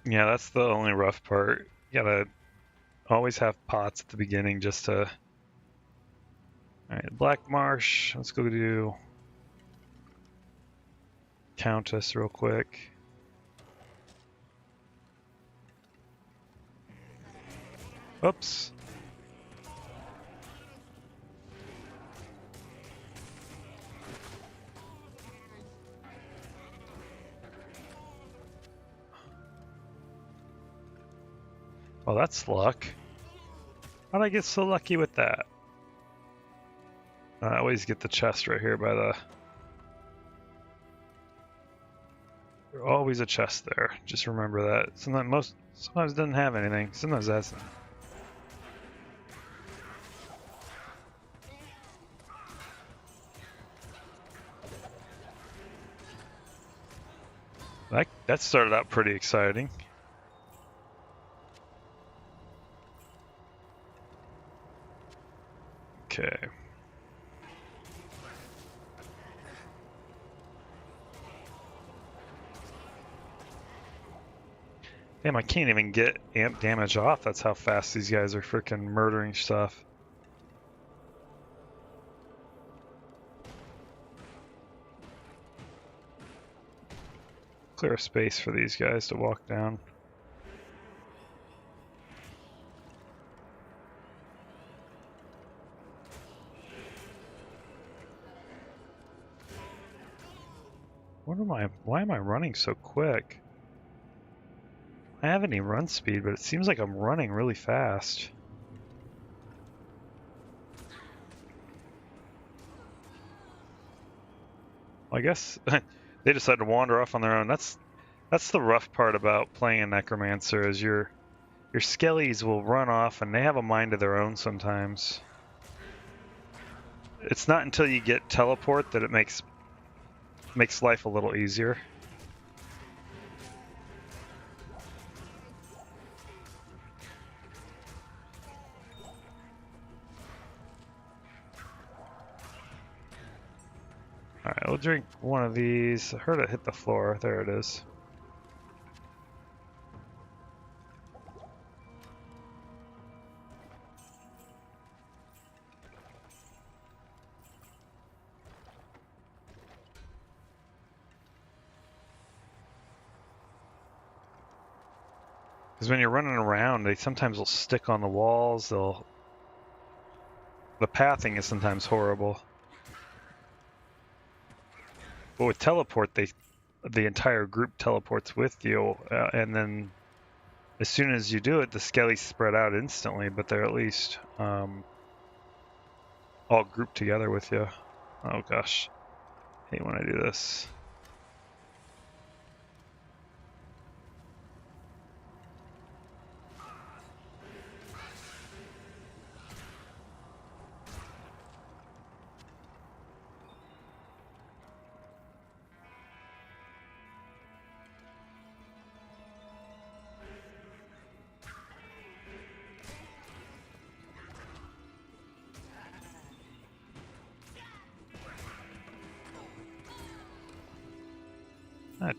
Yeah, that's the only rough part. You gotta always have pots at the beginning just to... Alright, Black Marsh. Let's go do Countess real quick. Oops. Well, that's luck. How'd I get so lucky with that? I always get the chest right here by the... always a chest there. Just remember that. Sometimes it doesn't have anything. Sometimes that's. That started out pretty exciting. Okay. Damn, I can't even get amp damage off. That's how fast these guys are freaking murdering stuff. Clear a space for these guys to walk down. Why am I running so quick? I have any run speed, but it seems like I'm running really fast. Well, I guess they decided to wander off on their own. That's the rough part about playing a necromancer is your skellies will run off and they have a mind of their own sometimes. It's not until you get teleport that it makes life a little easier. Alright, we'll drink one of these. I heard it hit the floor. There it is. Because when you're running around, they sometimes will stick on the walls. The pathing is sometimes horrible. But with teleport, the entire group teleports with you, and then as soon as you do it, the skellies spread out instantly. But they're at least all grouped together with you. Oh gosh, I hate when I do this.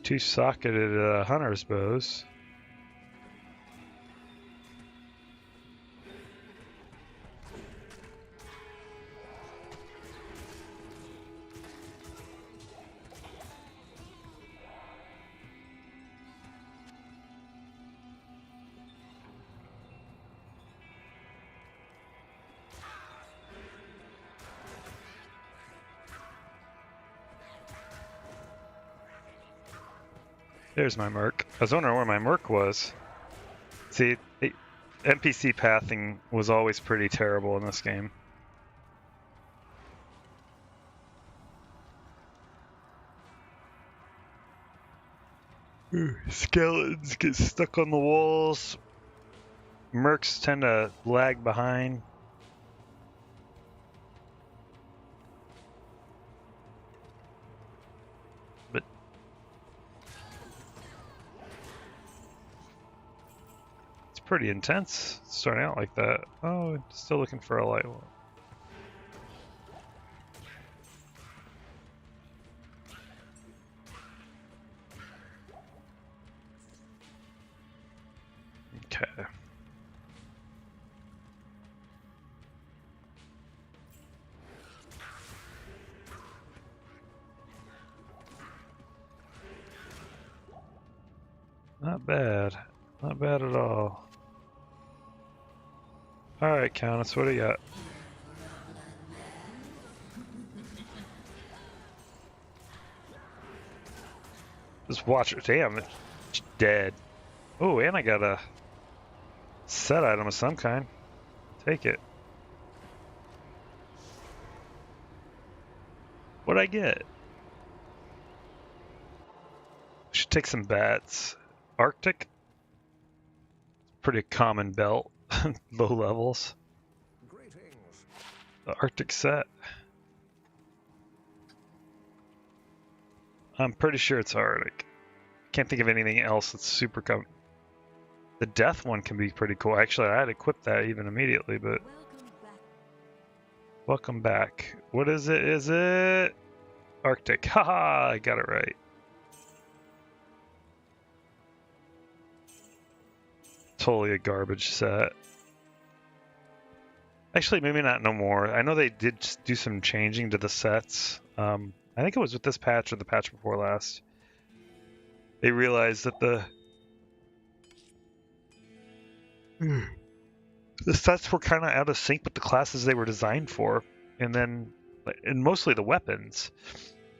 Two socketed hunter's bows. There's my merc. I was wondering where my merc was. See, NPC pathing was always pretty terrible in this game. Skeletons get stuck on the walls. Mercs tend to lag behind. But it's pretty intense starting out like that. Oh, still looking for a light one. Okay. Not bad. Not bad at all. Alright, Countess, what do you got? Just watch it. Damn, it's dead. Oh, and I got a set item of some kind. Take it. What'd I get? Should take some bets. Arctic, pretty common belt, low levels. Greetings. The Arctic set. I'm pretty sure it's Arctic. Can't think of anything else that's super common. The death one can be pretty cool. Actually, I had equipped that even immediately, but welcome back. What is it? Is it Arctic? Haha, I got it right. Totally a garbage set. Actually, maybe not no more. I know they did do some changing to the sets. I think it was with this patch or the patch before last. They realized that the sets were kind of out of sync with the classes they were designed for, and mostly the weapons.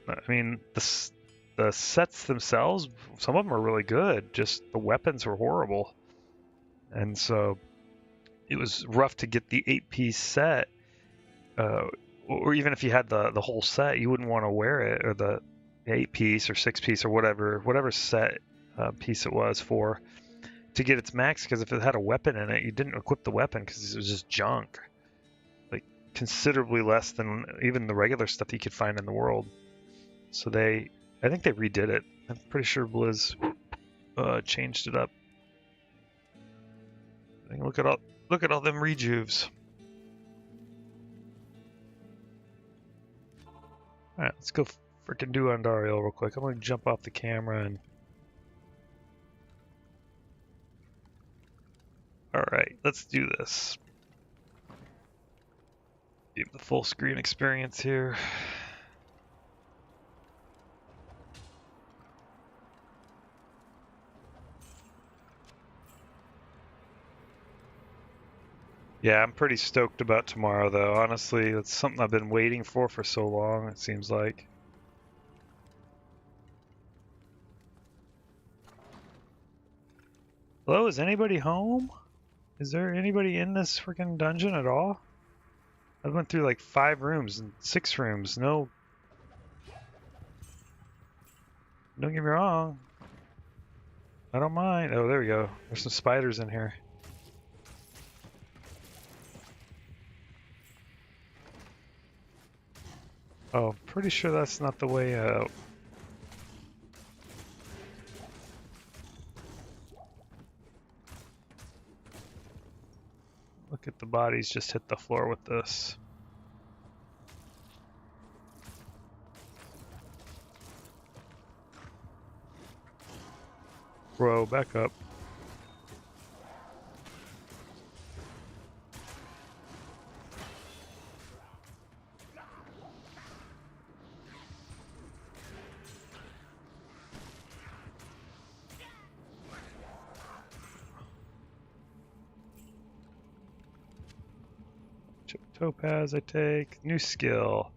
I mean, the sets themselves, some of them are really good. Just the weapons were horrible, and so it was rough to get the 8-piece set. Or even if you had the whole set, you wouldn't want to wear it, or the 8-piece or 6-piece or whatever set piece it was for, to get its max, because if it had a weapon in it, you didn't equip the weapon because it was just junk. Like, considerably less than even the regular stuff that you could find in the world. So I think they redid it. I'm pretty sure Blizz changed it up. I mean, look at all them rejuves. Alright, let's go freaking do Andariel real quick. I'm gonna jump off the camera and... Alright, let's do this. Give the full screen experience here. Yeah, I'm pretty stoked about tomorrow, though. Honestly, it's something I've been waiting for so long, it seems like. Hello, is anybody home? Is there anybody in this freaking dungeon at all? I went through like 5 rooms and 6 rooms. No. Don't get me wrong. I don't mind. Oh, there we go. There's some spiders in here. Oh, pretty sure that's not the way out. Look at the bodies just hit the floor with this. Bro, back up. Topaz I take. New skill.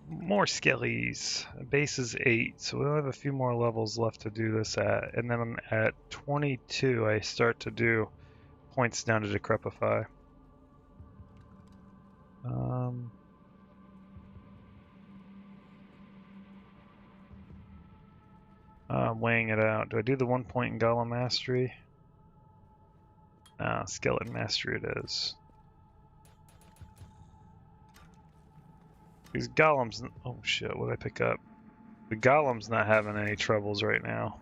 More skillies. Base is 8, so we'll have a few more levels left to do this at. And then at 22, I start to do points down to Decrepify. I'm weighing it out. Do I do the 1 point in Golem Mastery? Nah, Skeleton Mastery it is. These golems, oh shit, what did I pick up? The golem's not having any troubles right now.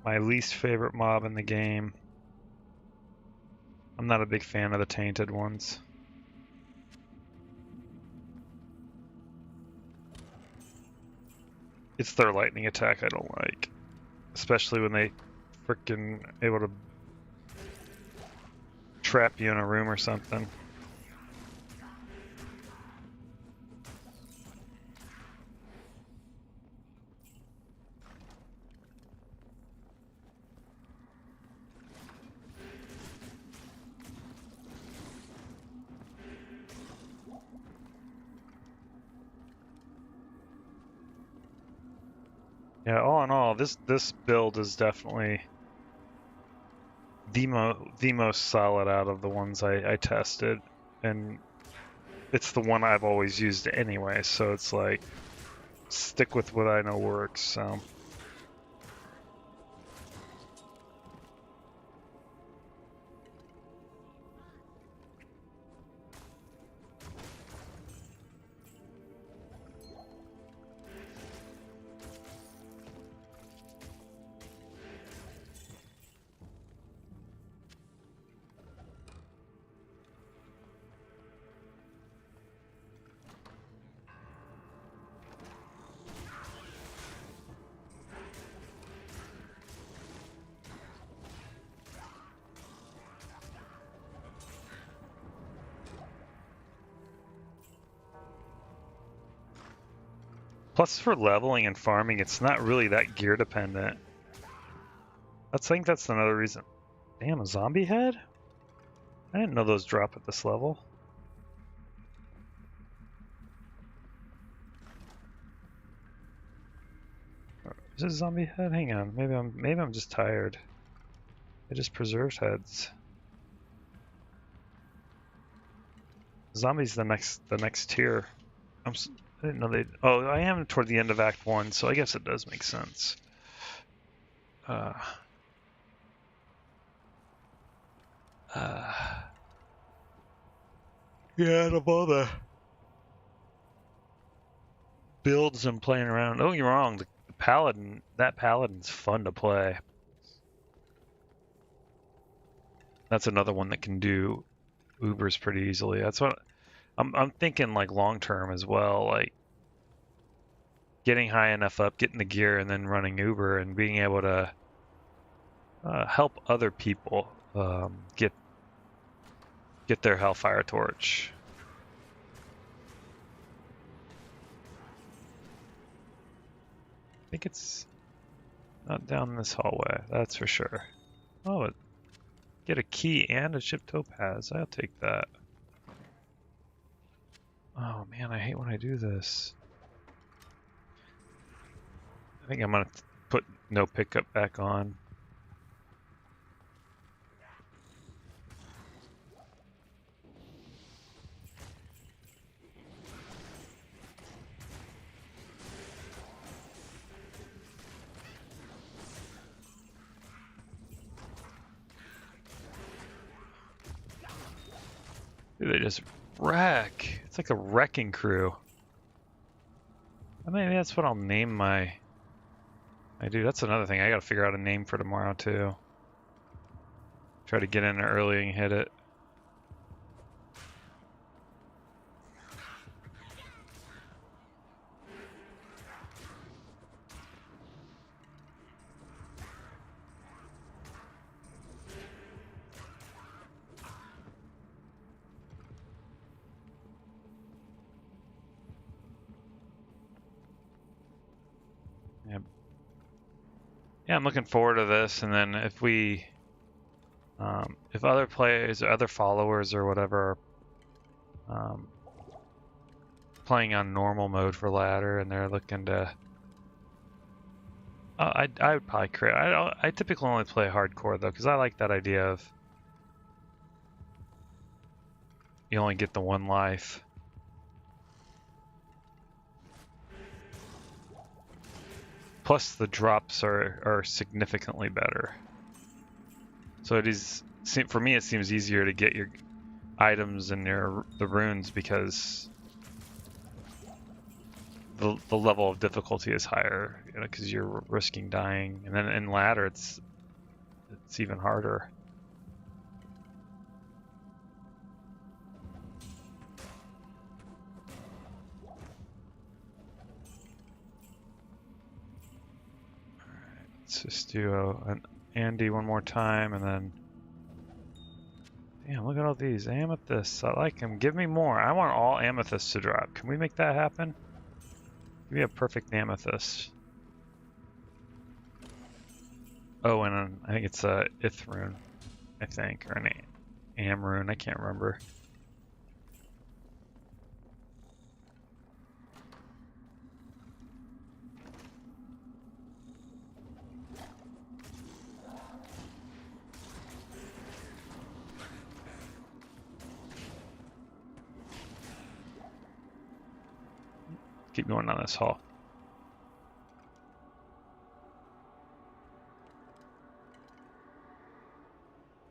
My least favorite mob in the game. I'm not a big fan of the tainted ones. It's their lightning attack I don't like. Especially when they frickin' able to trap you in a room or something. Yeah, all in all, this build is definitely the most solid out of the ones I tested, and it's the one I've always used anyway. So it's like stick with what I know works. So. Plus, for leveling and farming, it's not really that gear dependent. I think that's another reason. Damn, a zombie head? I didn't know those drop at this level. Is it a zombie head? Hang on, maybe I'm just tired. It just preserves heads. Zombies the next tier. I didn't know they. Oh, I am toward the end of Act 1, so I guess it does make sense. Yeah, out of all the builds I'm playing around, oh, you're wrong. The paladin, that paladin's fun to play. That's another one that can do Ubers pretty easily. That's what I'm thinking, like long term as well, like getting high enough up, getting the gear, and then running Uber and being able to help other people get their Hellfire torch. I think it's not down this hallway, that's for sure. Oh, get a key and a chip topaz. I'll take that. Oh man, I hate when I do this. I think I'm gonna put no pickup back on. Dude, they just wreck. It's like a wrecking crew. Maybe that's what I'll name my. I do. That's another thing. I gotta figure out a name for tomorrow too. Try to get in early and hit it. Yeah. Yeah, I'm looking forward to this. And then if other players, other followers, or whatever, um, playing on normal mode for ladder, and they're looking to, I would probably create. I typically only play hardcore though, because I like that idea of you only get the one life. Plus the drops are significantly better. So it is, for me, it seems easier to get your items and the runes because the level of difficulty is higher, you know, because you're risking dying. And then in ladder, it's even harder. Let's just do an Andy one more time, and then. Damn, look at all these amethysts. I like them. Give me more. I want all amethysts to drop. Can we make that happen? Give me a perfect amethyst. Oh, and I think it's a Ith rune, I think, or an Am rune. I can't remember. keep going down this hall.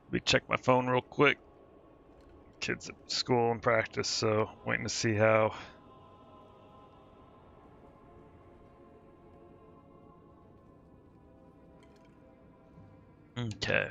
Let me check my phone real quick. Kids at school and practice, so waiting to see how. Okay.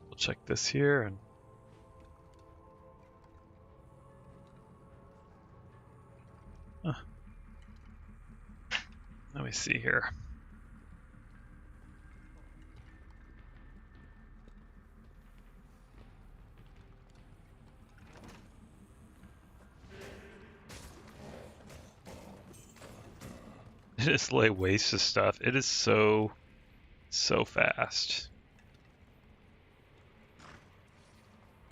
We'll check this here and let me see here. Just lay waste to stuff. It is so fast.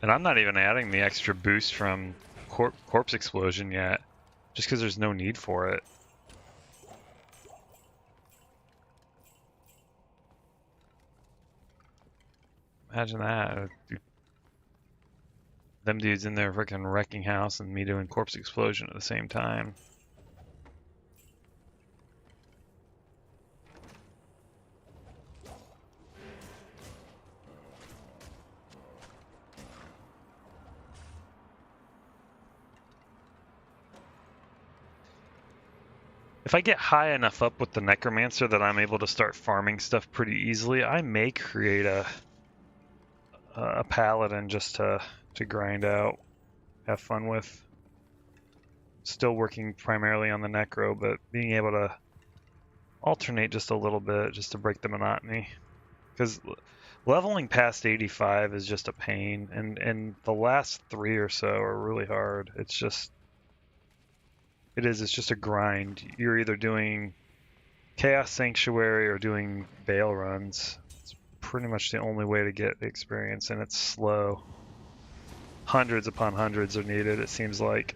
And I'm not even adding the extra boost from corpse explosion yet, just because there's no need for it. Imagine that. Them dudes in their freaking wrecking house and me doing corpse explosion at the same time. If I get high enough up with the Necromancer that I'm able to start farming stuff pretty easily, I may create a Paladin just to grind out, have fun with. Still working primarily on the Necro, but being able to alternate just a little bit just to break the monotony. Because leveling past 85 is just a pain, and the last 3 or so are really hard. It's just it's just a grind. You're either doing Chaos Sanctuary or doing Bale runs. It's pretty much the only way to get experience, and it's slow. Hundreds upon hundreds are needed, it seems like.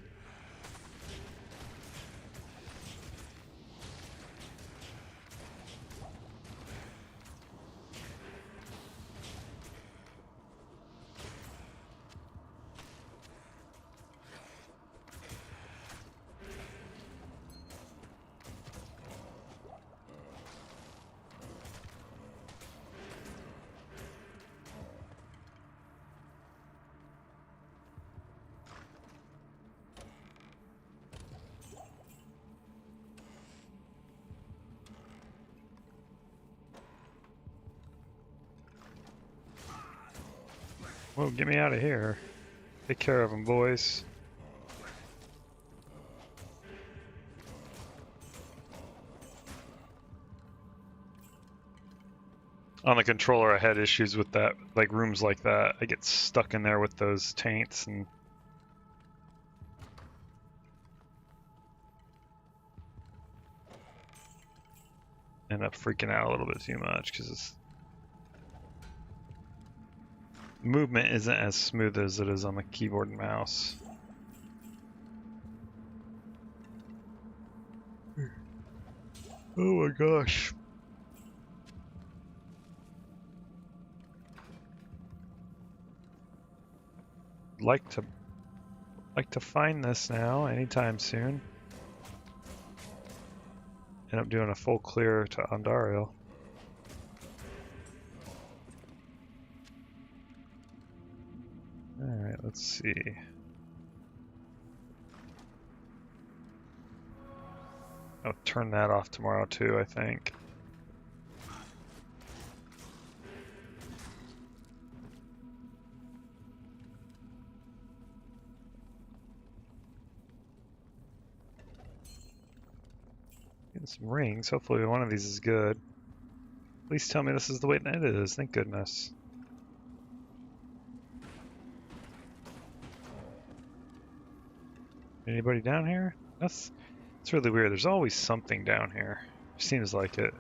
Whoa, get me out of here. Take care of them, boys. On the controller, I had issues with that, like rooms like that. I get stuck in there with those taints and end up freaking out a little bit too much because movement isn't as smooth as it is on the keyboard and mouse. Oh my gosh. Like to find this now anytime soon. End up doing a full clear to Andariel. Alright, let's see. I'll turn that off tomorrow too, I think. Getting some rings. Hopefully one of these is good. Please tell me this is the way it is. Thank goodness. Anybody down here? It's really weird. There's always something down here. Seems like it.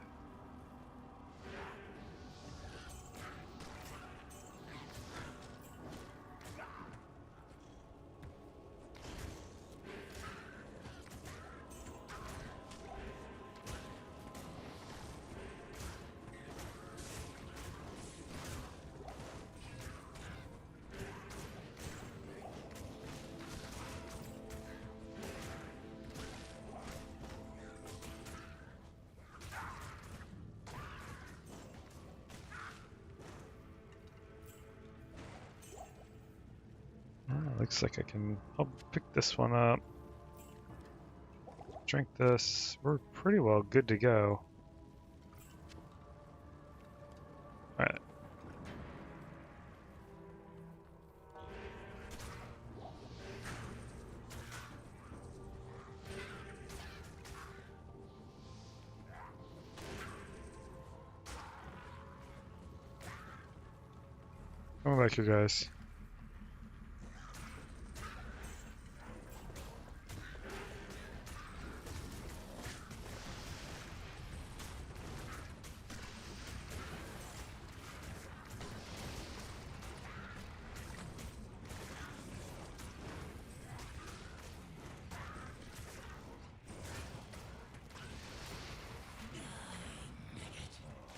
Looks like I can. I'll pick this one up. Drink this. We're pretty well good to go. Alright. Come back here, guys.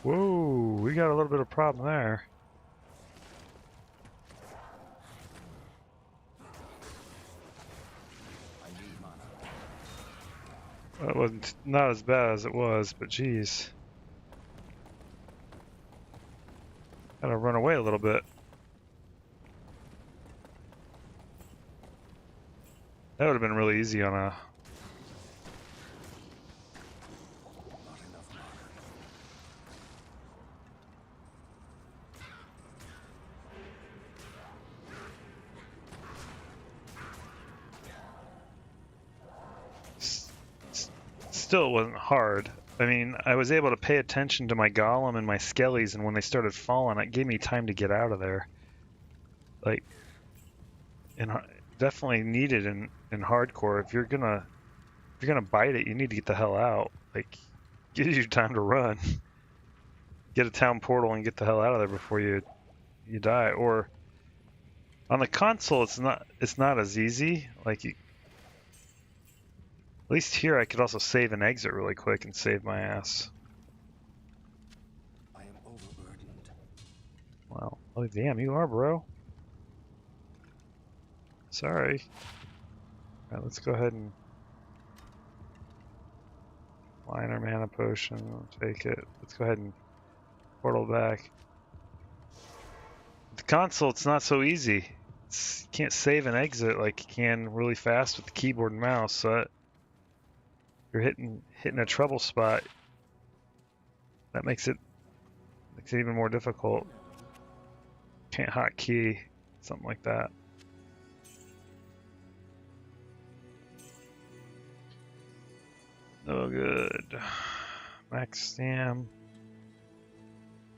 Whoa, we got a little bit of problem there. That wasn't not as bad as it was, but geez. Gotta run away a little bit. That would have been really easy on a... Still, it wasn't hard. I mean, I was able to pay attention to my golem and my skellies, and when they started falling, it gave me time to get out of there. Like, and definitely needed in hardcore. If you're gonna bite it, you need to get the hell out. Like, gives you time to run, get a town portal, and get the hell out of there before you die. Or on the console, it's not as easy. Like at least here, I could also save and exit really quick and save my ass. I am overburdened. Wow. Oh, damn, you are, bro. Sorry. Alright, let's go ahead and... line our mana potion. I'll take it. Let's go ahead and portal back. With the console, it's not so easy. You can't save and exit like you can really fast with the keyboard and mouse, so you're hitting a trouble spot. That makes it even more difficult. Can't hotkey, something like that. No good. Max stam.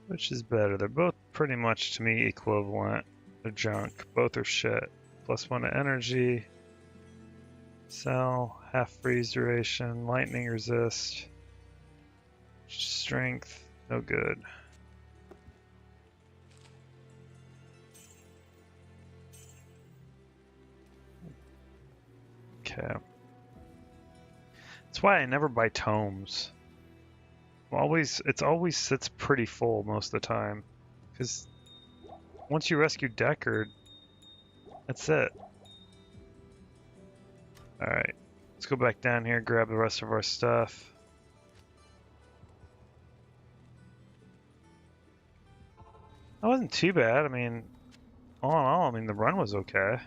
Which is better? They're both pretty much to me equivalent. They're junk. Both are shit. +1 to energy. Cell, half freeze duration, lightning resist, strength, no good. Okay. That's why I never buy tomes. It always sits pretty full most of the time. Because once you rescue Deckard, that's it. Alright, let's go back down here, grab the rest of our stuff. That wasn't too bad. I mean, all in all, I mean, the run was okay.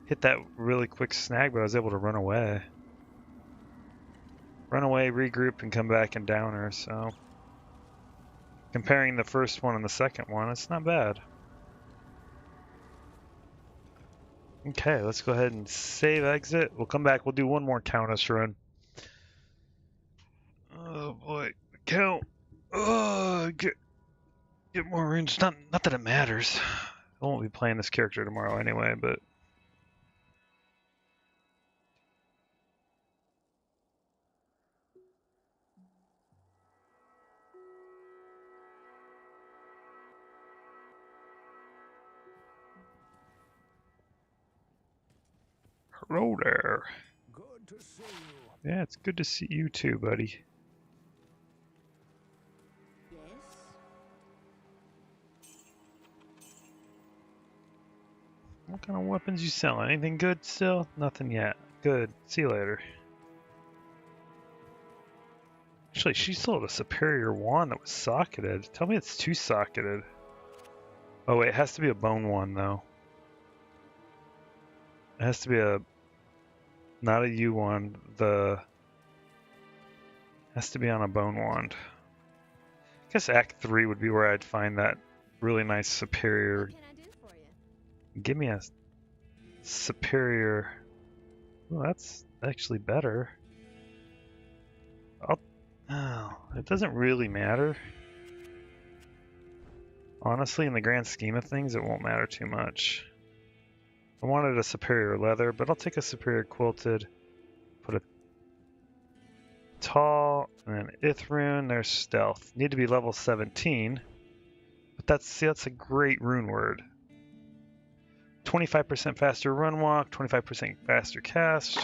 Hit that really quick snag, but I was able to run away. Run away, regroup, and come back and downer, so... comparing the first one and the second one, it's not bad. Okay, let's go ahead and save exit. We'll come back, we'll do one more Countess run. Oh boy, count. Oh, get more range. Not that it matters. I won't be playing this character tomorrow anyway, but hello there. Good to see you. Yeah, it's good to see you too, buddy. Yes? What kind of weapons you selling? Anything good still? Nothing yet. Good. See you later. Actually, she sold a superior wand that was socketed. Tell me it's two socketed. Oh wait, it has to be a bone one though. It has to be a not a U wand. The has to be on a bone wand. I guess Act 3 would be where I'd find that really nice superior. What can I do for you? Give me a superior. Well, that's actually better. Oh, it doesn't really matter. Honestly, in the grand scheme of things, it won't matter too much. I wanted a superior leather, but I'll take a superior quilted. Put a tall and then Ithrune. There's stealth. Need to be level 17, but that's a great rune word. 25% faster run walk, 25% faster cast,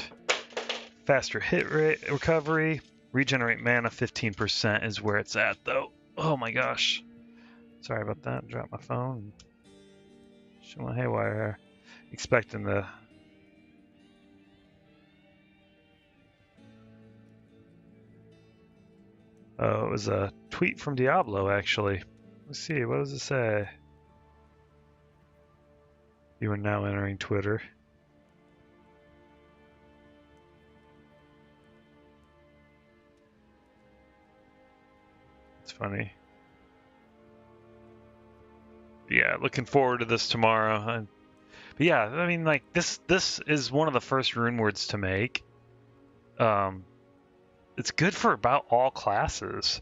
faster hit rate recovery, regenerate mana 15% is where it's at though. Oh my gosh. Sorry about that. Dropped my phone. Show my haywire. Expecting the oh, it was a tweet from Diablo actually. Let's see, what does it say? You are now entering Twitter. It's funny. Yeah, looking forward to this tomorrow. But yeah, I mean, like this is one of the first rune words to make. It's good for about all classes.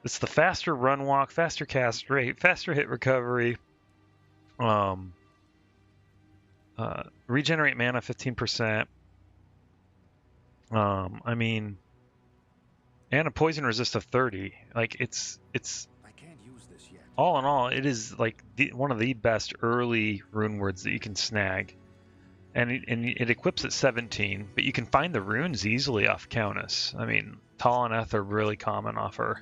It's the faster run walk, faster cast rate, faster hit recovery. Regenerate mana 15%. I mean, and a poison resist of 30. Like it's I can't use this yet. all in all, it is like one of the best early rune words that you can snag. And it equips at 17, but you can find the runes easily off Countess. I mean, Tal and Eth are really common off her.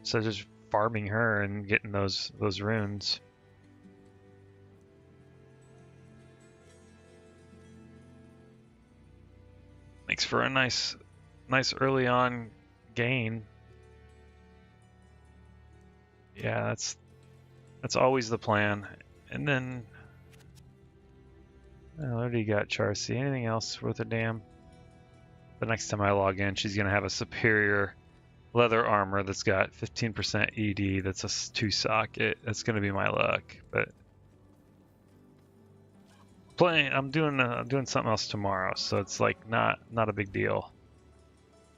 So just farming her and getting those runes. Makes for a nice early on gain. Yeah, that's always the plan. And then what do you got, Charcy? Anything else worth a damn? The next time I log in, she's gonna have a superior leather armor that's got 15% ED. That's a 2-socket. That's gonna be my luck. But I'm doing something else tomorrow, so it's like not a big deal.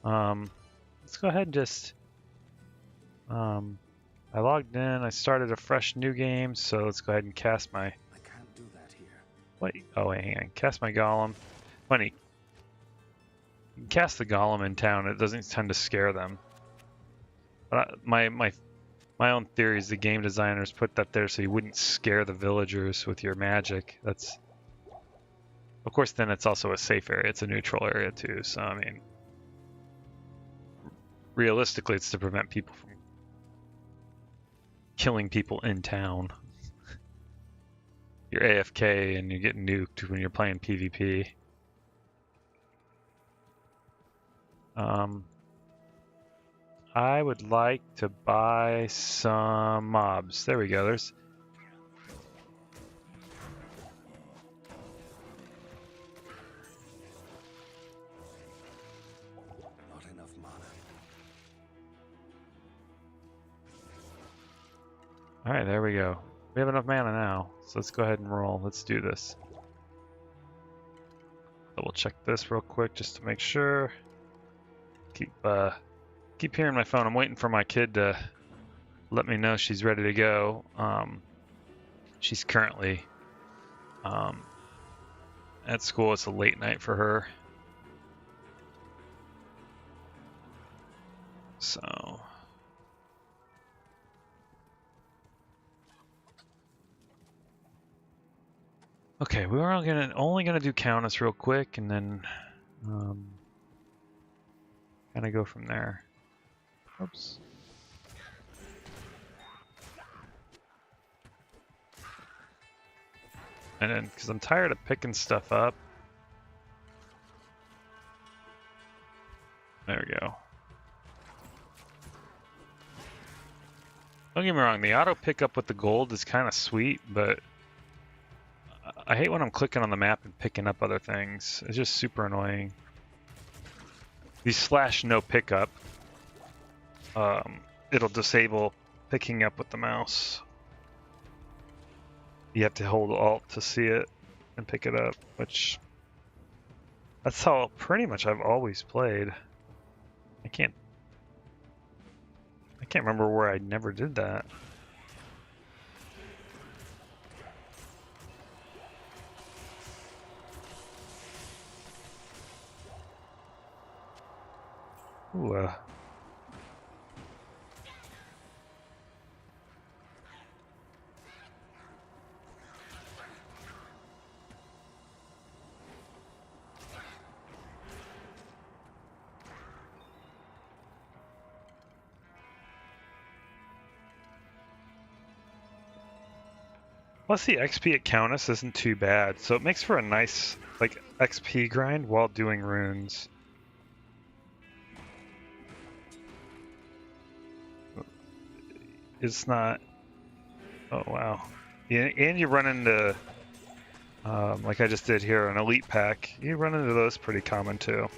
Let's go ahead and just I logged in. I started a fresh new game, so let's go ahead and cast my. I can't do that here. Wait, oh wait, hang on. Cast my golem. Funny. You can cast the golem in town. It doesn't tend to scare them. But my own theory is the game designers put that there so you wouldn't scare the villagers with your magic. That's, of course, then it's also a safe area. It's a neutral area too. So I mean, realistically, it's to prevent people from killing people in town. You're AFK and you get nuked when you're playing PvP. I would like to buy some mobs. There we go. There's. Not enough mana. All right, there we go. We have enough mana now, so let's go ahead and roll. Let's do this. Double check this real quick just to make sure. Keep hearing my phone. I'm waiting for my kid to let me know she's ready to go. She's currently at school. It's a late night for her. So okay, we were only gonna do Countess real quick, and then kind of go from there. Oops. And then, because I'm tired of picking stuff up. There we go. Don't get me wrong, the auto pickup with the gold is kind of sweet, but I hate when I'm clicking on the map and picking up other things. It's just super annoying. The slash no pickup, it'll disable picking up with the mouse. You have to hold Alt to see it and pick it up, which that's how pretty much I've always played. I can't remember where I never did that. Ooh, plus the XP at Countess isn't too bad, so it makes for a nice like XP grind while doing runes. It's not. Oh wow! Yeah, and you run into, like I just did here, an elite pack. You run into those pretty common too.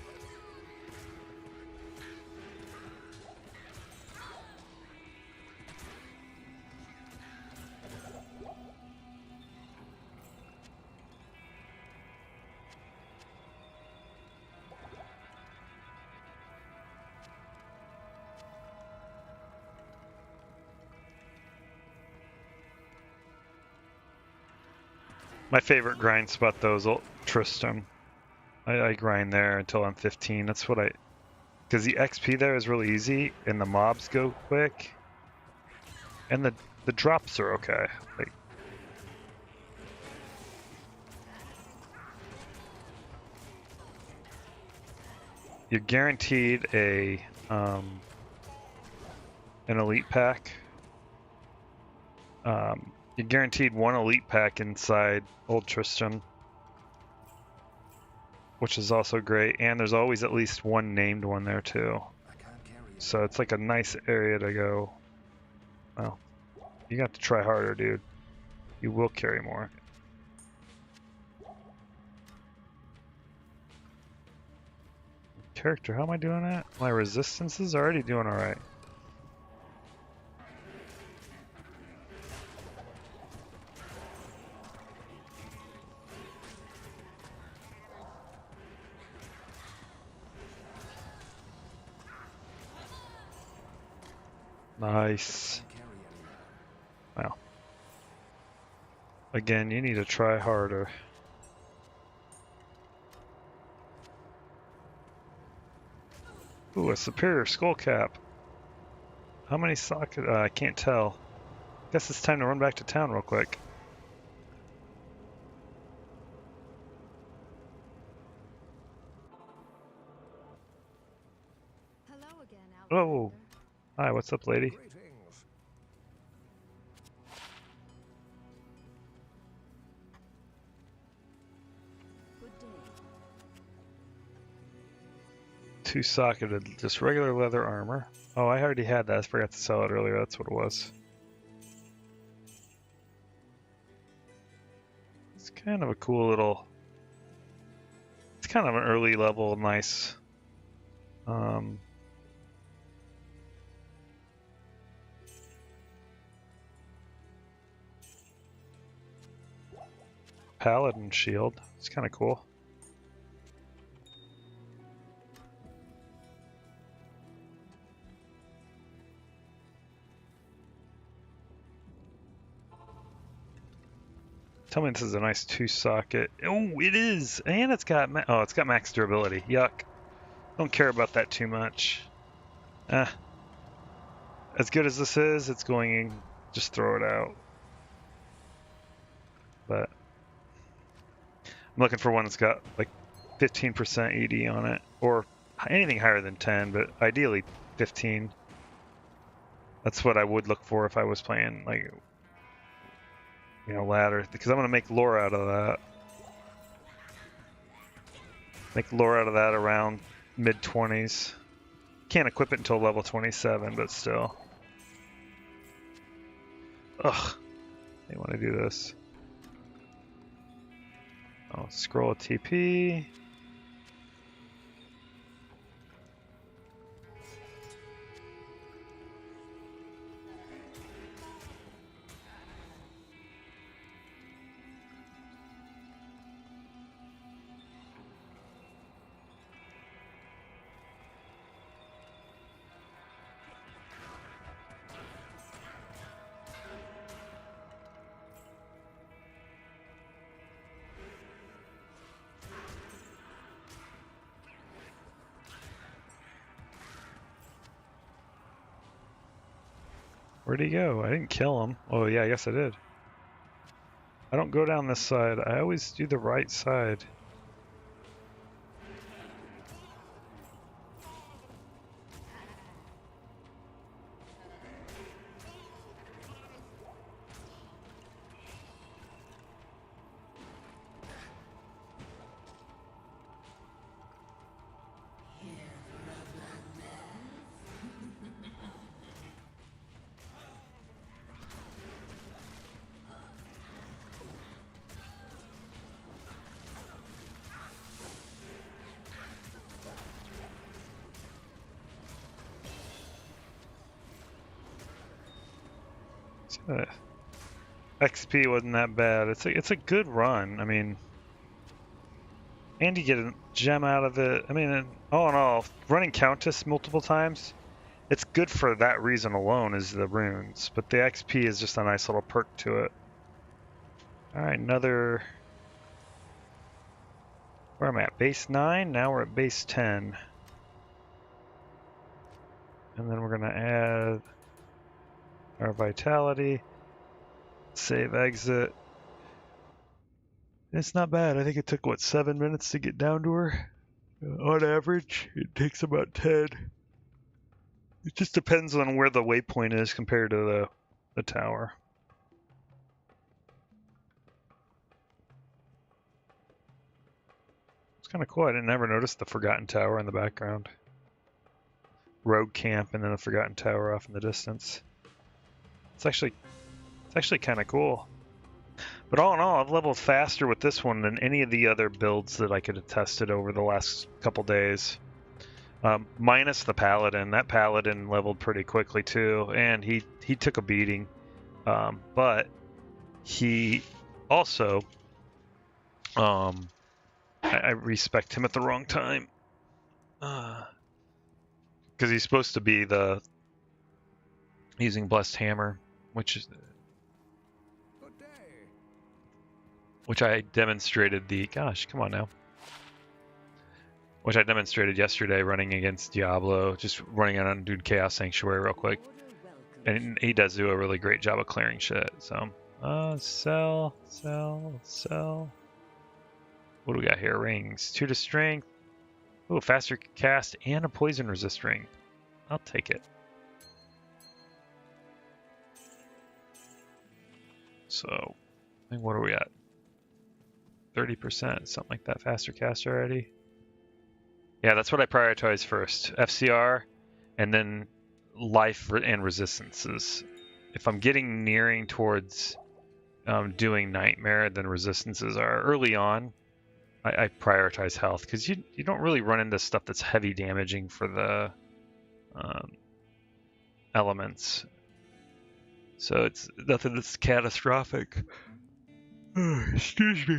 My favorite grind spot though is Tristram. I grind there until I'm 15. That's what because the XP there is really easy and the mobs go quick, and the drops are okay. Like, you're guaranteed an elite pack. You're guaranteed one elite pack inside Old Tristram, which is also great, and there's always at least one named one there too. So it's like a nice area to go. Well, you got to try harder, dude. You will carry more. Character, how am I doing that? My resistance is already doing alright. Nice. Wow. Again, you need to try harder. Ooh, a superior skull cap. How many socket? I can't tell. Guess it's time to run back to town real quick. Hello again, Oh, Outlander. hi, what's up, lady? Greetings. Good day. Two-socketed, just regular leather armor. Oh, I already had that. I forgot to sell it earlier. That's what it was. It's kind of a cool little. It's kind of an early level, nice. Paladin shield. It's kind of cool. Tell me this is a nice 2-socket. Oh, it is! And it's got it's got max durability. Yuck. Don't care about that too much. As good as this is, it's going in. Just throw it out. But I'm looking for one that's got like 15% ED on it, or anything higher than 10, but ideally 15. That's what I would look for if I was playing, like, ladder, because I'm going to make lore out of that. Make lore out of that around mid-20s. Can't equip it until level 27, but still. Ugh. I want to do this. I'll scroll a TP. Where'd he go? I didn't kill him. Oh yeah, I guess I did. I don't go down this side. I always do the right side. XP wasn't that bad. It's a good run. I mean, and you get a gem out of it. I mean, all in all, running Countess multiple times, it's good for that reason alone, is the runes. But the XP is just a nice little perk to it. All right, another. Where am I at? Base 9. Now we're at base 10. And then we're gonna add our vitality. Save exit. It's not bad. I think it took, what, 7 minutes to get down to her? On average, it takes about 10. It just depends on where the waypoint is compared to the tower. It's kind of cool. I didn't ever notice the Forgotten Tower in the background. Rogue camp and then a Forgotten Tower off in the distance. It's actually kind of cool. But all in all, I've leveled faster with this one than any of the other builds that I could have tested over the last couple days. Minus the Paladin. That Paladin leveled pretty quickly too, and he took a beating. But he also, I respect him at the wrong time. Because he's supposed to be using Blessed Hammer, which I demonstrated gosh, come on now. Which I demonstrated yesterday running against Diablo, just running on Undude Chaos Sanctuary real quick. And he does do a really great job of clearing shit, so. Sell. What do we got here? Rings. 2 to strength. Ooh, faster cast and a poison resist ring. I'll take it. So, I think, what are we at? 30%, something like that. Faster cast already. Yeah, that's what I prioritize first. FCR, and then life and resistances. If I'm nearing towards doing Nightmare, then resistances are early on. I prioritize health, because you don't really run into stuff that's heavy damaging for the elements. So it's nothing that's catastrophic. Excuse me.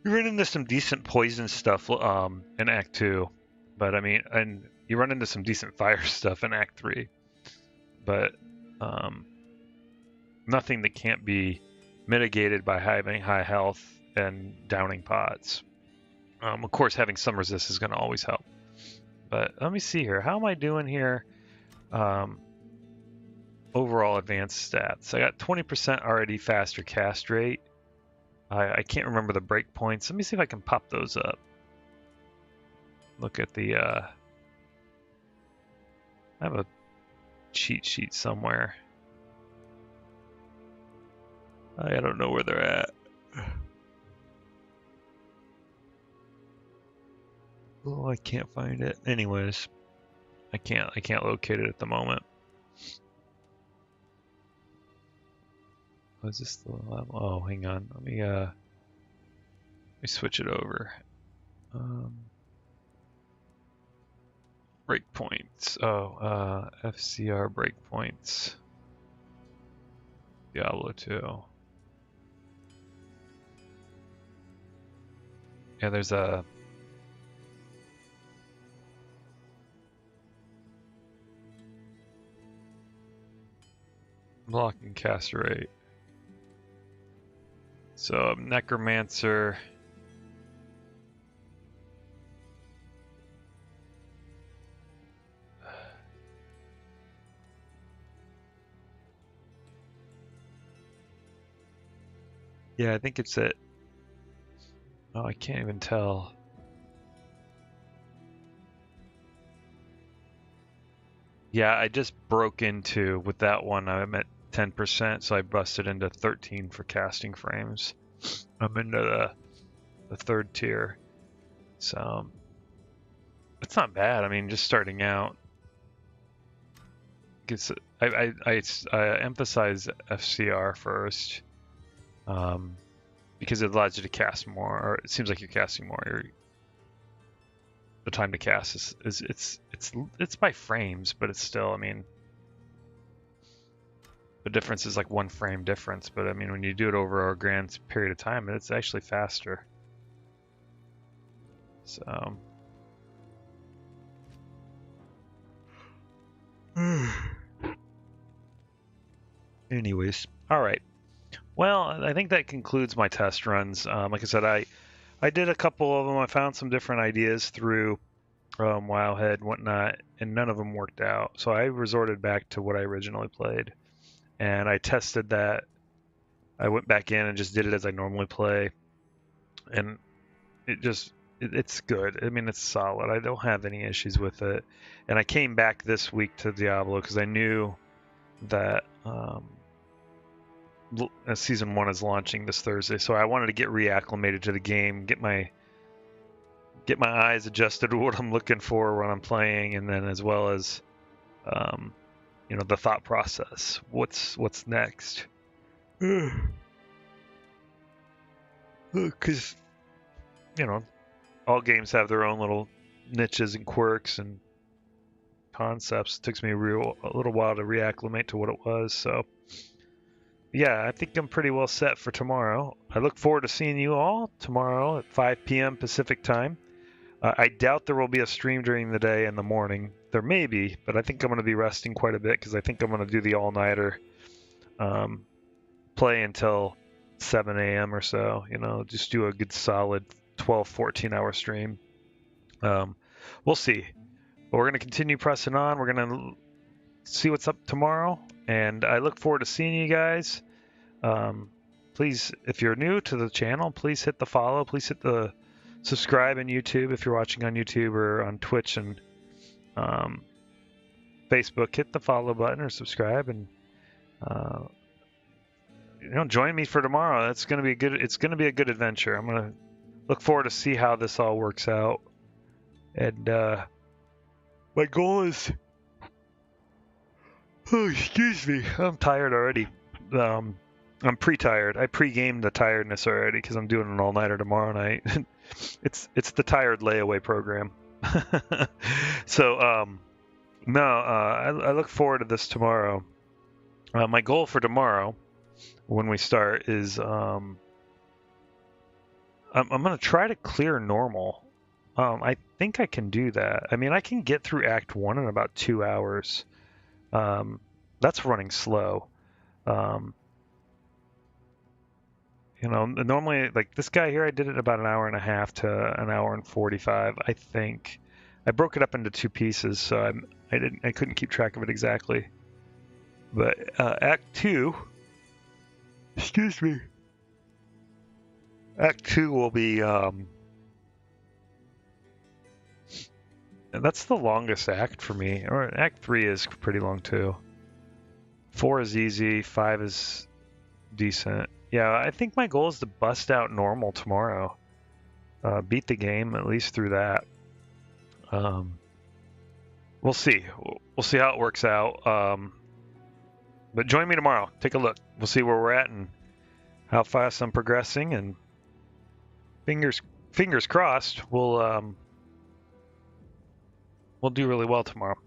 You run into some decent poison stuff in Act 2, but I mean, and you run into some decent fire stuff in Act 3, but nothing that can't be mitigated by having high health and downing pots. Of course, having some resist is going to always help. But let me see here. How am I doing here? Overall advanced stats. I got 20% already faster cast rate. I can't remember the breakpoints. Let me see if I can pop those up. Look at the... I have a cheat sheet somewhere. I don't know where they're at. Oh, I can't find it. Anyways, I can't locate it at the moment. Was this the level? Oh, hang on. Let me switch it over. Breakpoints. Oh, FCR breakpoints. Diablo 2. Yeah, there's a block and caster rate. So Necromancer. Yeah, I think it's at... Oh, I can't even tell. Yeah, I just broke into, with that one, I'm at 10%, so I busted into 13 for casting frames. I'm into the third tier. So, it's not bad. I mean, just starting out. I emphasize FCR first. Because it allows you to cast more, or it seems like you're casting more. The time to cast is it's by frames, but it's still, I mean, the difference is like 1 frame difference. But I mean, when you do it over a grand period of time, it's actually faster. So, anyways, all right. Well, I think that concludes my test runs. Like I said, I did a couple of them. I found some different ideas through Wowhead and whatnot, and none of them worked out. So I resorted back to what I originally played, and I tested that. I went back in and just did it as I normally play, and it's good. I mean, it's solid. I don't have any issues with it. And I came back this week to Diablo because I knew that Season 1 is launching this Thursday, so I wanted to get reacclimated to the game, get my eyes adjusted to what I'm looking for when I'm playing, and then as well as the thought process. What's next? Because all games have their own little niches and quirks and concepts. It takes me a little while to reacclimate to what it was. So yeah, I think I'm pretty well set for tomorrow. I look forward to seeing you all tomorrow at 5 p.m. Pacific time. I doubt there will be a stream during the day and the morning. There may be, but I think I'm going to be resting quite a bit because I think I'm going to do the all-nighter, play until 7 a.m. or so. Just do a good solid 12, 14-hour stream. We'll see. But we're going to continue pressing on. We're going to see what's up tomorrow, and I look forward to seeing you guys. Please, if you're new to the channel, please hit the follow. Please hit the subscribe on YouTube if you're watching on YouTube, or on Twitch and Facebook. Hit the follow button or subscribe, and join me for tomorrow. It's going to be a good adventure. I'm going to look forward to see how this all works out. And my goal is... Oh, excuse me. I'm tired already. I'm pre-tired. I pre-gamed the tiredness already because I'm doing an all-nighter tomorrow night. It's the tired layaway program. So, I look forward to this tomorrow. My goal for tomorrow, when we start, is I'm going to try to clear normal. I think I can do that. I mean, I can get through Act 1 in about 2 hours. That's running slow. You know, normally, like this guy here, I did it about an hour and a half to an hour and 45, I think. I broke it up into 2 pieces, so I couldn't keep track of it exactly. But Act 2, excuse me. Act 2 will be, and that's the longest act for me. Or Act 3 is pretty long too. 4 is easy, 5 is decent. Yeah, I think my goal is to bust out normal tomorrow. Beat the game, at least through that. We'll see. We'll see how it works out. But join me tomorrow. Take a look. We'll see where we're at and how fast I'm progressing. And fingers crossed, we'll do really well tomorrow.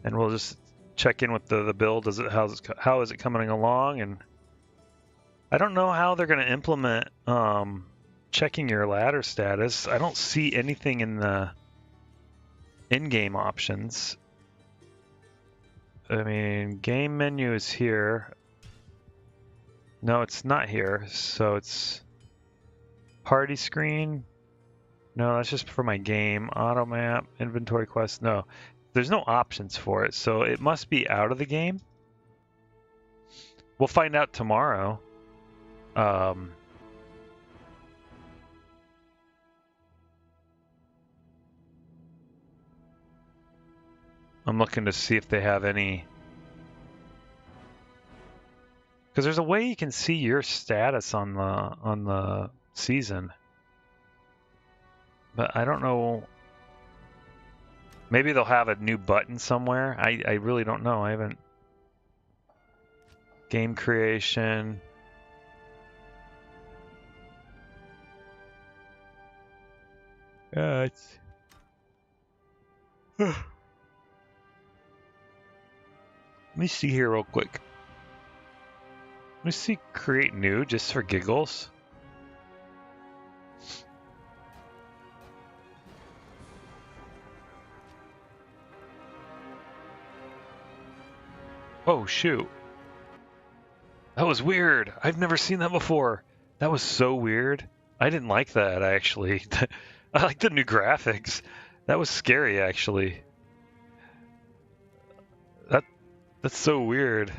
And we'll just check in with the build. How is it coming along? And I don't know how they're going to implement checking your ladder status. I don't see anything in the in-game options. I mean, game menu is here. No, it's not here. So it's party screen. No, that's just for my game. Auto map, inventory quest. No, there's no options for it. So it must be out of the game. We'll find out tomorrow. I'm looking to see if they have any, because there's a way you can see your status on the season, but I don't know. Maybe they'll have a new button somewhere. I really don't know. I haven't. Game creation. It's. Let me see here real quick. Let me see create new just for giggles. Oh shoot. That was weird. I've never seen that before. That was so weird. I didn't like that actually. I like the new graphics. That was scary actually. That's so weird.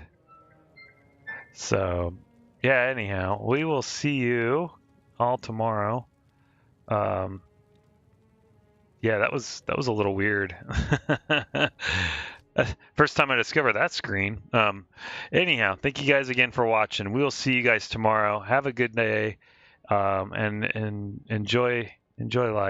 So, yeah, anyhow, we will see you all tomorrow. Yeah, that was a little weird. First time I discovered that screen. Anyhow, thank you guys again for watching. We will see you guys tomorrow. Have a good day, and enjoy life.